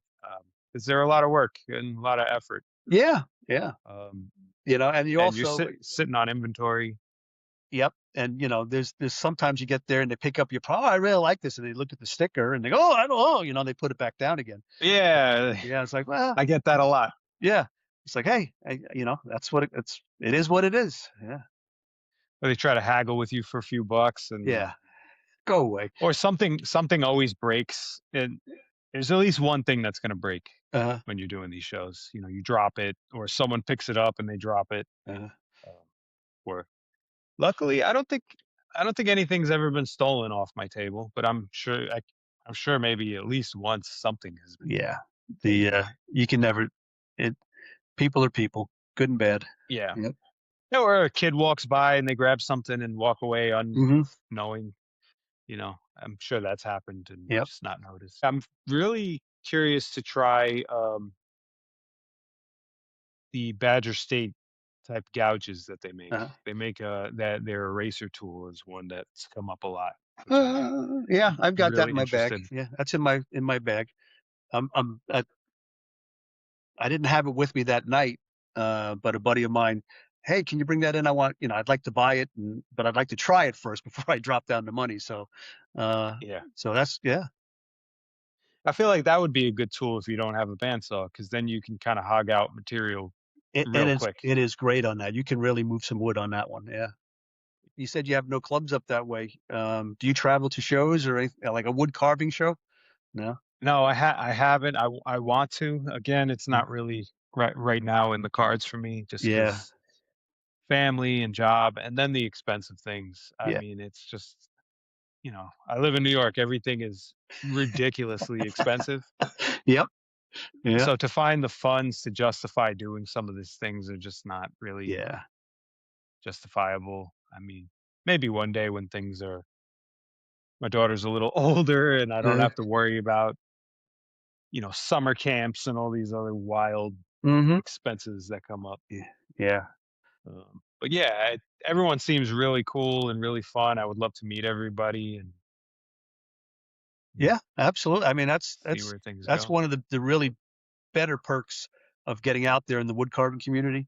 because they're a lot of work and a lot of effort. yeah, yeah. Um, And you and you're also, sitting on inventory. yep. And there's sometimes you get there and they pick up your oh, I really like this, and they look at the sticker and they go, oh, I don't know, they put it back down again. Yeah, Yeah, it's like, well, I get that a lot. yeah. It's like, hey, that's what it is what it is. Yeah, Or they try to haggle with you for a few bucks, and yeah. Go away. or something always breaks. And there's at least one thing that's going to break Uh, when you're doing these shows. You drop it, or someone picks it up and they drop it. uh, Um, or luckily, I don't think anything's ever been stolen off my table, but I'm sure maybe at least once something has been yeah. The taken. you can never it. People are people, good and bad. Yeah. Yep. Or a kid walks by and they grab something and walk away Hmm. unknowing. I'm sure that's happened and Yep. just not noticed. I'm really curious to try the Badger State type gouges that they make. Uh, They make that their eraser tool is one that's come up a lot, which I'm yeah, I've got that really in my bag. interested. Yeah, that's in my bag. I didn't have it with me that night, but a buddy of mine, hey, can you bring that in? I'd like to buy it, but I'd like to try it first before I drop down the money. Uh, Yeah. so that's yeah, I feel like that would be a good tool if you don't have a bandsaw, because then you can kind of hog out material and real it's quick. it is great on that. You can really move some wood on that one. Yeah. You said you have no clubs up that way. Do you travel to shows or anything, like a wood carving show? No. No, I haven't. I want to. Again, it's not really right now in the cards for me, just Yeah. because family and job, and then the expensive things. I Yeah. mean, it's just I live in New York. Everything is ridiculously expensive. Yep. Yeah. So to find the funds to justify doing some of these things are just not really Yeah. justifiable. I mean, maybe one day when my daughter's a little older and I don't Uh, have to worry about, summer camps and all these other wild mm-hmm. expenses that come up. Yeah. Yeah. But yeah, everyone seems really cool and really fun. I would love to meet everybody and you know, Yeah. Absolutely. I mean, that's see that's where things that's go. one of the really better perks of getting out there in the wood carving community.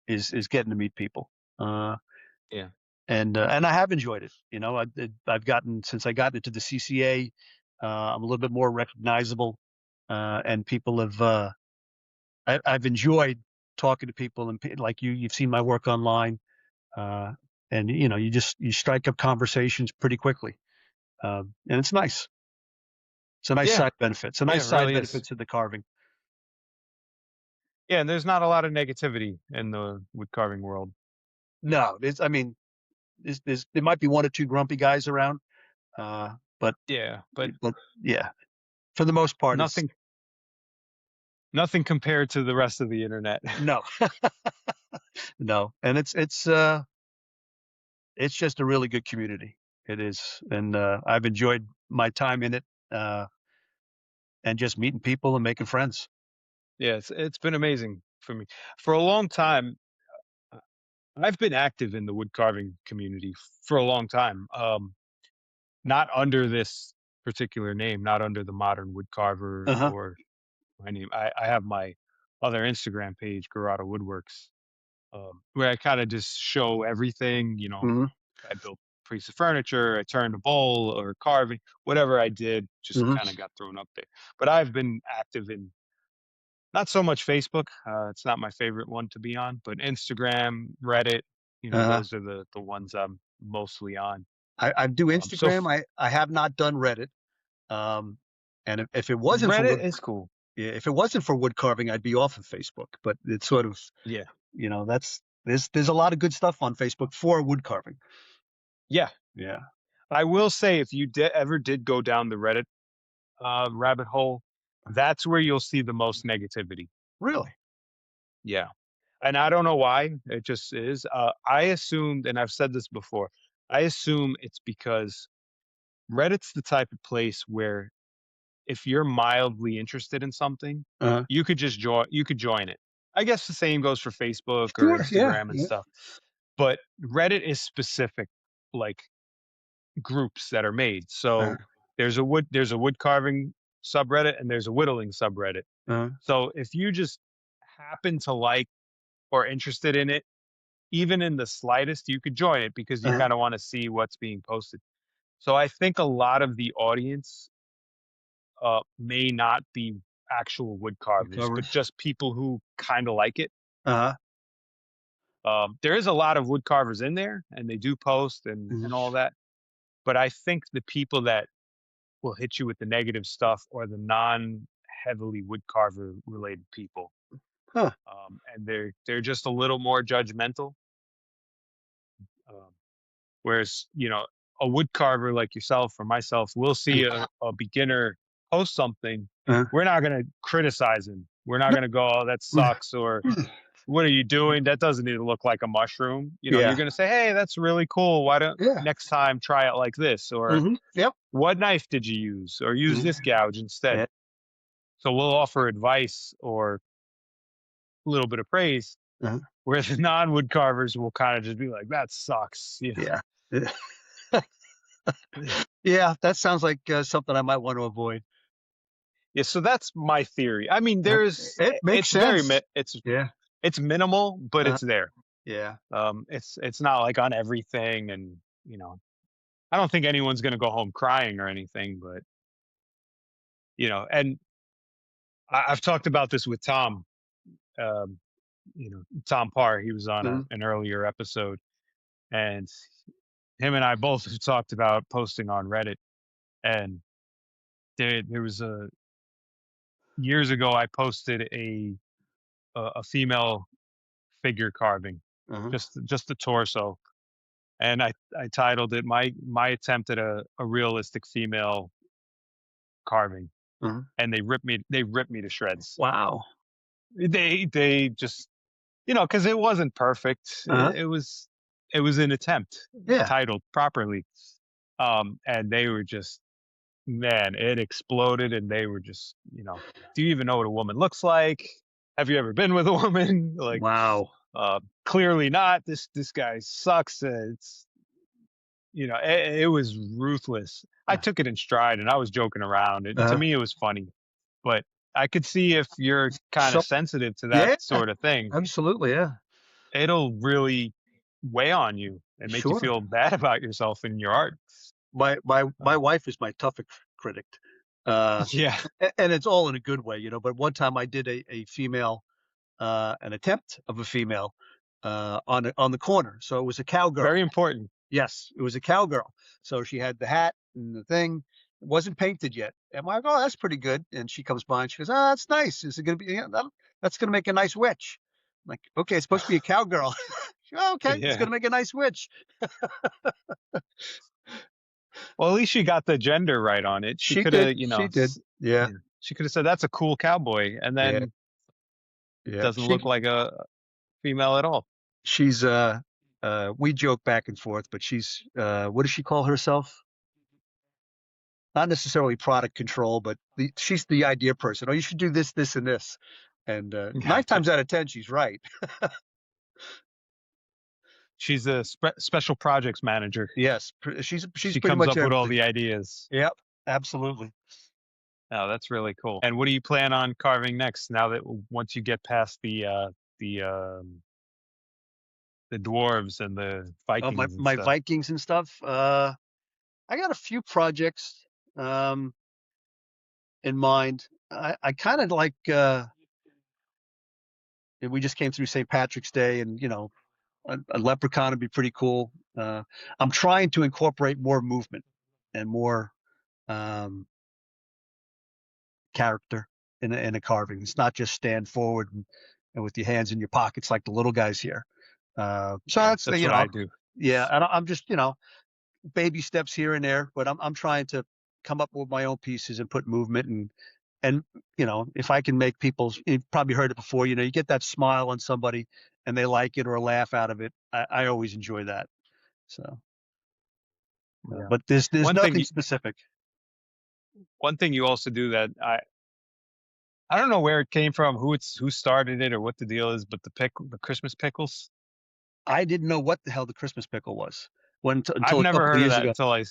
Is getting to meet people. Uh, Yeah, and I have enjoyed it. I've gotten since I got into the CCA, I'm a little bit more recognizable, and people have. I've enjoyed. talking to people, and like you've seen my work online, uh, and you strike up conversations pretty quickly, and it's nice. It's a nice Yeah, side benefit. It's a yeah, nice it side really is. benefit to the carving. Yeah, and there's not a lot of negativity in the wood carving world. No, I mean, there might be one or two grumpy guys around, uh, but Yeah, but but yeah, for the most part, it's nothing nothing compared to the rest of the internet. no, no, and it's just a really good community. It is, and I've enjoyed my time in it, uh, and just meeting people and making friends. Yeah, it's been amazing for me. For a long time, uh, I've been active in the wood carving community for a long time. Not under this particular name, not under the modern wood carver Uh huh. or my name. I have my other Instagram page, Garada Woodworks, where I kind of just show everything. Hmm. I built a piece of furniture, I turned a bowl or carving, whatever I did, just Hmm. kind of got thrown up there. But I've been active in not so much Facebook. It's not my favorite one to be on, but Instagram, Reddit, Uh huh. those are the ones I'm mostly on. I do So Instagram. I have not done Reddit. Um, and if it wasn't for Reddit is cool. yeah, if it wasn't for wood carving, I'd be off of Facebook. But it's sort of, Yeah. that's there's a lot of good stuff on Facebook for wood carving. Yeah. Yeah. I will say if you ever did go down the Reddit rabbit hole, that's where you'll see the most negativity. Really? Yeah. And I don't know why, it just is. I assumed, and I've said this before, I assume it's because Reddit's the type of place where if you're mildly interested in something, Uh-huh. you could join it. I guess the same goes for Facebook or Sure. Yeah. Instagram and Yeah. stuff. But Reddit is specific, like groups that are made. Uh-huh. So there's a wood carving subreddit and there's a whittling subreddit. Uh-huh. So if you just happen to like or interested in it, even in the slightest, you could join it because you Uh-huh. kind of want to see what's being posted. So I think a lot of the audience may not be actual wood Wood carvers, but carvers. just people who kind of like it. Uh-huh. There is a lot of wood carvers in there, and they do post and Mhm. all that. But I think the people that will hit you with the negative stuff or the non heavily wood carver related people, Huh. and they're just a little more judgmental. Um, Whereas, a wood carver like yourself or myself, we'll see a beginner post something. Uh-huh. We're not going to criticize him. We're not No. going to go, oh, that sucks, or what are you doing? That doesn't even look like a mushroom. You're Yeah. going to say, hey, that's really cool. Why don't Yeah. next time try it like this? Or Hmm. Yep. what knife did you use? Or use Mhm. this gouge instead. Yeah. So we'll offer advice or a little bit of praise, Uh-huh. whereas the non wood carvers will kind of just be like, that sucks. Yeah. Yeah. That sounds like something I might want to avoid. Yeah, so that's my theory. I mean, Uh, it makes it's very sense. Yeah. it's minimal, but Uh, it's there. yeah. It's not like on everything, and I don't think anyone's gonna go home crying or anything, but and I've talked about this with Tom. Tom Parr. He was on Mhm. an earlier episode, and him and I both have talked about posting on Reddit. And there was a years ago, I posted a female figure carving, Uh-huh. just the torso, and I titled it my attempt at a realistic female carving, Uh-huh. and they ripped me to shreds. Wow. They just because it wasn't perfect. Uh-huh. It was an attempt Yeah. titled properly, and they were just, man, it exploded, and they were just, do you even know what a woman looks like? Have you ever been with a woman? Like, Wow. clearly not. This guy sucks. It was ruthless. I Uh, took it in stride, and I was joking around. To uh, me, it was funny, but I could see if you're kind so of sensitive to that yeah, sort of thing, absolutely. Yeah. it'll really weigh on you and make you Sure. feel bad about yourself in your art. My Uh, wife is my toughest critic. Uh, yeah. and it's all in a good way. But one time I did a female. an attempt of a female on the corner. So it was a cowgirl. Very important. Yes, it was a cowgirl. So she had the hat and the thing. It wasn't painted yet. And I'm like, oh, that's pretty good. And she comes by and she goes, oh, that's nice. Is it going to be, yeah, that's going to make a nice witch. I'm like, okay, it's supposed to be a cowgirl. Oh, okay, it's Yeah. going to make a nice witch. Well, at least she got the gender right on it. She She could did. have, She did. Yeah. yeah, she could have said that's a cool cowboy, and Yeah. then it Yeah. doesn't look like a female at all. She's we joke back and forth, but she's what does she call herself? Not necessarily product control, but she's the idea person. Oh, you should do this, this, and this. And nine Gotcha. times out of ten, she's right. She's a special projects manager. Yes, she's She pretty comes much up with all everything. the ideas. Yep, absolutely. Oh, that's really cool. And what do you plan on carving next? Now that once you get past the the dwarves and the My Vikings and my stuff. Vikings and stuff. I got a few projects um, in mind. I kind of like. We just came through St. Patrick's Day, and a leprechaun would be pretty cool. I'm trying to incorporate more movement and more um, character in a carving. It's not just stand forward and with your hands in your pockets like the little guys here. So Yeah, that's that's what I do. yeah. I'm just baby steps here and there, but I'm trying to come up with my own pieces and put movement and if I can make people, you've probably heard it before, you get that smile on somebody and they like it or a laugh out of it. I always enjoy that. So, Yeah. but there's One thing nothing you- specific. one thing you also do that I don't know where it came from, who started it or what the deal is, but the Christmas pickles. I didn't know what the hell the Christmas pickle was I've until a never couple of heard of years that ago. until I,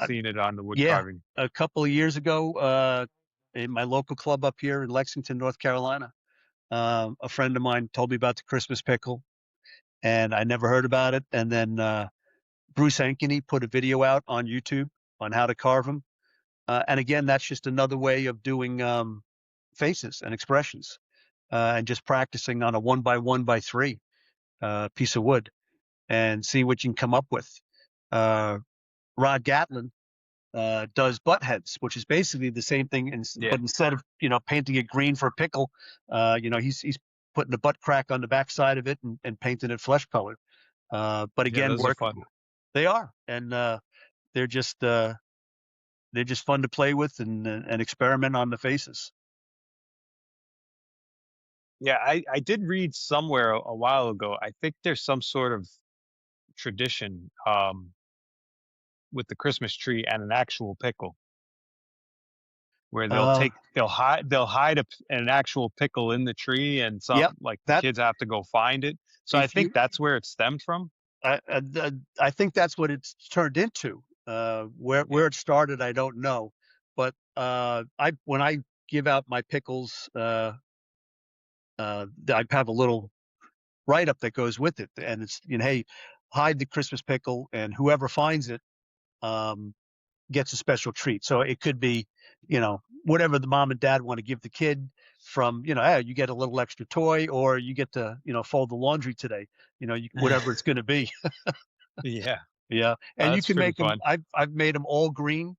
seen it on the wood yeah, carving. a couple of years ago, in my local club up here in Lexington, North Carolina, a friend of mine told me about the Christmas pickle, and I never heard about it. And then Bruce Ankeny put a video out on YouTube on how to carve them. And again, that's just another way of doing faces and expressions, and just practicing on a 1 by 1 by 3 piece of wood and see what you can come up with. Uh, Rod Gatlin does butt heads, which is basically the same thing, Yeah, but instead of painting it green for a pickle, he's putting a butt crack on the backside of it and painting it flesh colored. But yeah, again, those are work fun. they are, and they're just uh, they're just fun to play with and experiment on the faces. Yeah, I did read somewhere a while ago. I think there's some sort of tradition with the Christmas tree and an actual pickle where Uh, they'll hide an actual pickle in the tree and yep, some like the that kids have to go find it. So I if think you, that's where it stemmed from. I think that's what it's turned into. Yeah. Where it started, I don't know, but I when I give out my pickles, I have a little write up that goes with it, and it's hey, hide the Christmas pickle, and whoever finds it um, gets a special treat. So it could be, whatever the mom and dad want to give the kid. From hey, you get a little extra toy, or you get to fold the laundry today. Whatever it's going to be. Yeah, Yeah, and you that's can pretty make them. fun. I've made them all green,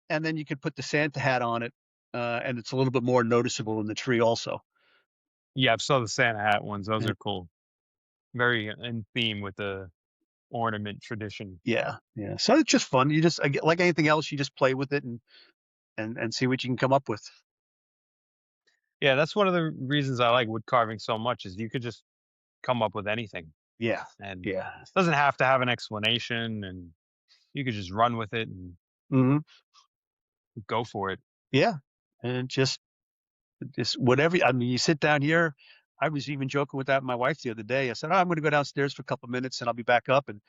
and then you could put the Santa hat on it, and it's a little bit more noticeable in the tree also. Yeah, I've saw the Santa hat ones. Those Yeah, are cool. Very in theme with the ornament tradition. yeah, yeah. So it's just fun. You just like anything else, you just play with it and see what you can come up with. Yeah, that's one of the reasons I like wood carving so much is you could just come up with anything Yeah, and yeah. it doesn't have to have an explanation and you could just run with it and Hmm. go for it. Yeah, and just whatever. I mean, you sit down here. I was even joking with that with my wife the other day. I said, "Oh, I'm going to go downstairs for a couple of minutes and I'll be back up." And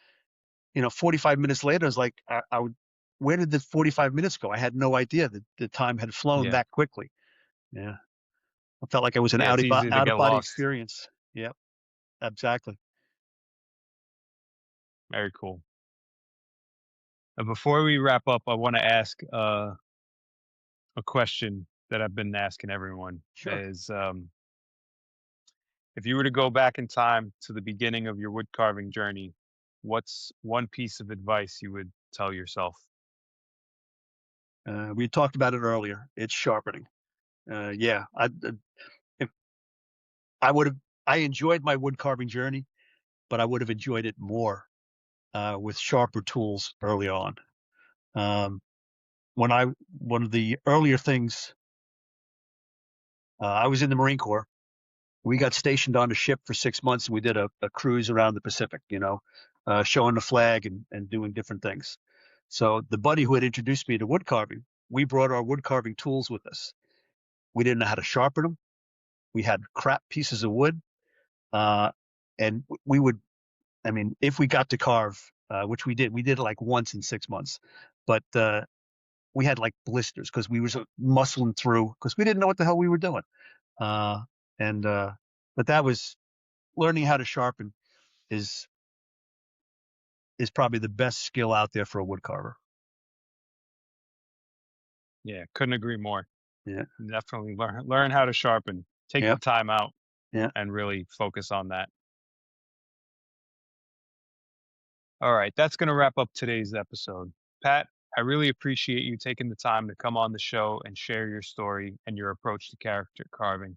45 minutes later, I was like, I would. Where did the 45 minutes go? I had no idea that the time had flown Yeah. that quickly. Yeah, I felt like I was an Yeah, it's easy to out of get body lost. experience. Yep, exactly. Very cool. And before we wrap up, I want to ask a question that I've been asking everyone Sure. is If you were to go back in time to the beginning of your wood carving journey, what's one piece of advice you would tell yourself? We talked about it earlier. It's sharpening. Yeah, if I would have, I enjoyed my wood carving journey, but I would have enjoyed it more with sharper tools early on. Um, one of the earlier things, I was in the Marine Corps. We got stationed on a ship for 6 months, and we did a cruise around the Pacific. Showing the flag and doing different things. So the buddy who had introduced me to wood carving, we brought our wood carving tools with us. We didn't know how to sharpen them. We had crap pieces of wood, uh, and we would. I mean, if we got to carve, which we did it like once in 6 months, but we had like blisters because we were so muscling through because we didn't know what the hell we were doing. Uh, and but that was learning how to sharpen is is probably the best skill out there for a wood carver. Yeah, couldn't agree more. Yeah, Definitely learn how to sharpen. Take yeah, the time out yeah. and really focus on that. All right, that's going to wrap up today's episode. Pat, I really appreciate you taking the time to come on the show and share your story and your approach to character carving.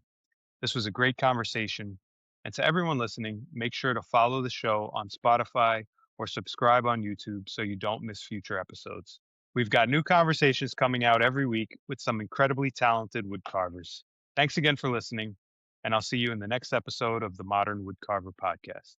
This was a great conversation. And to everyone listening, make sure to follow the show on Spotify or subscribe on YouTube so you don't miss future episodes. We've got new conversations coming out every week with some incredibly talented wood carvers. Thanks again for listening, and I'll see you in the next episode of the Modern Woodcarver Podcast.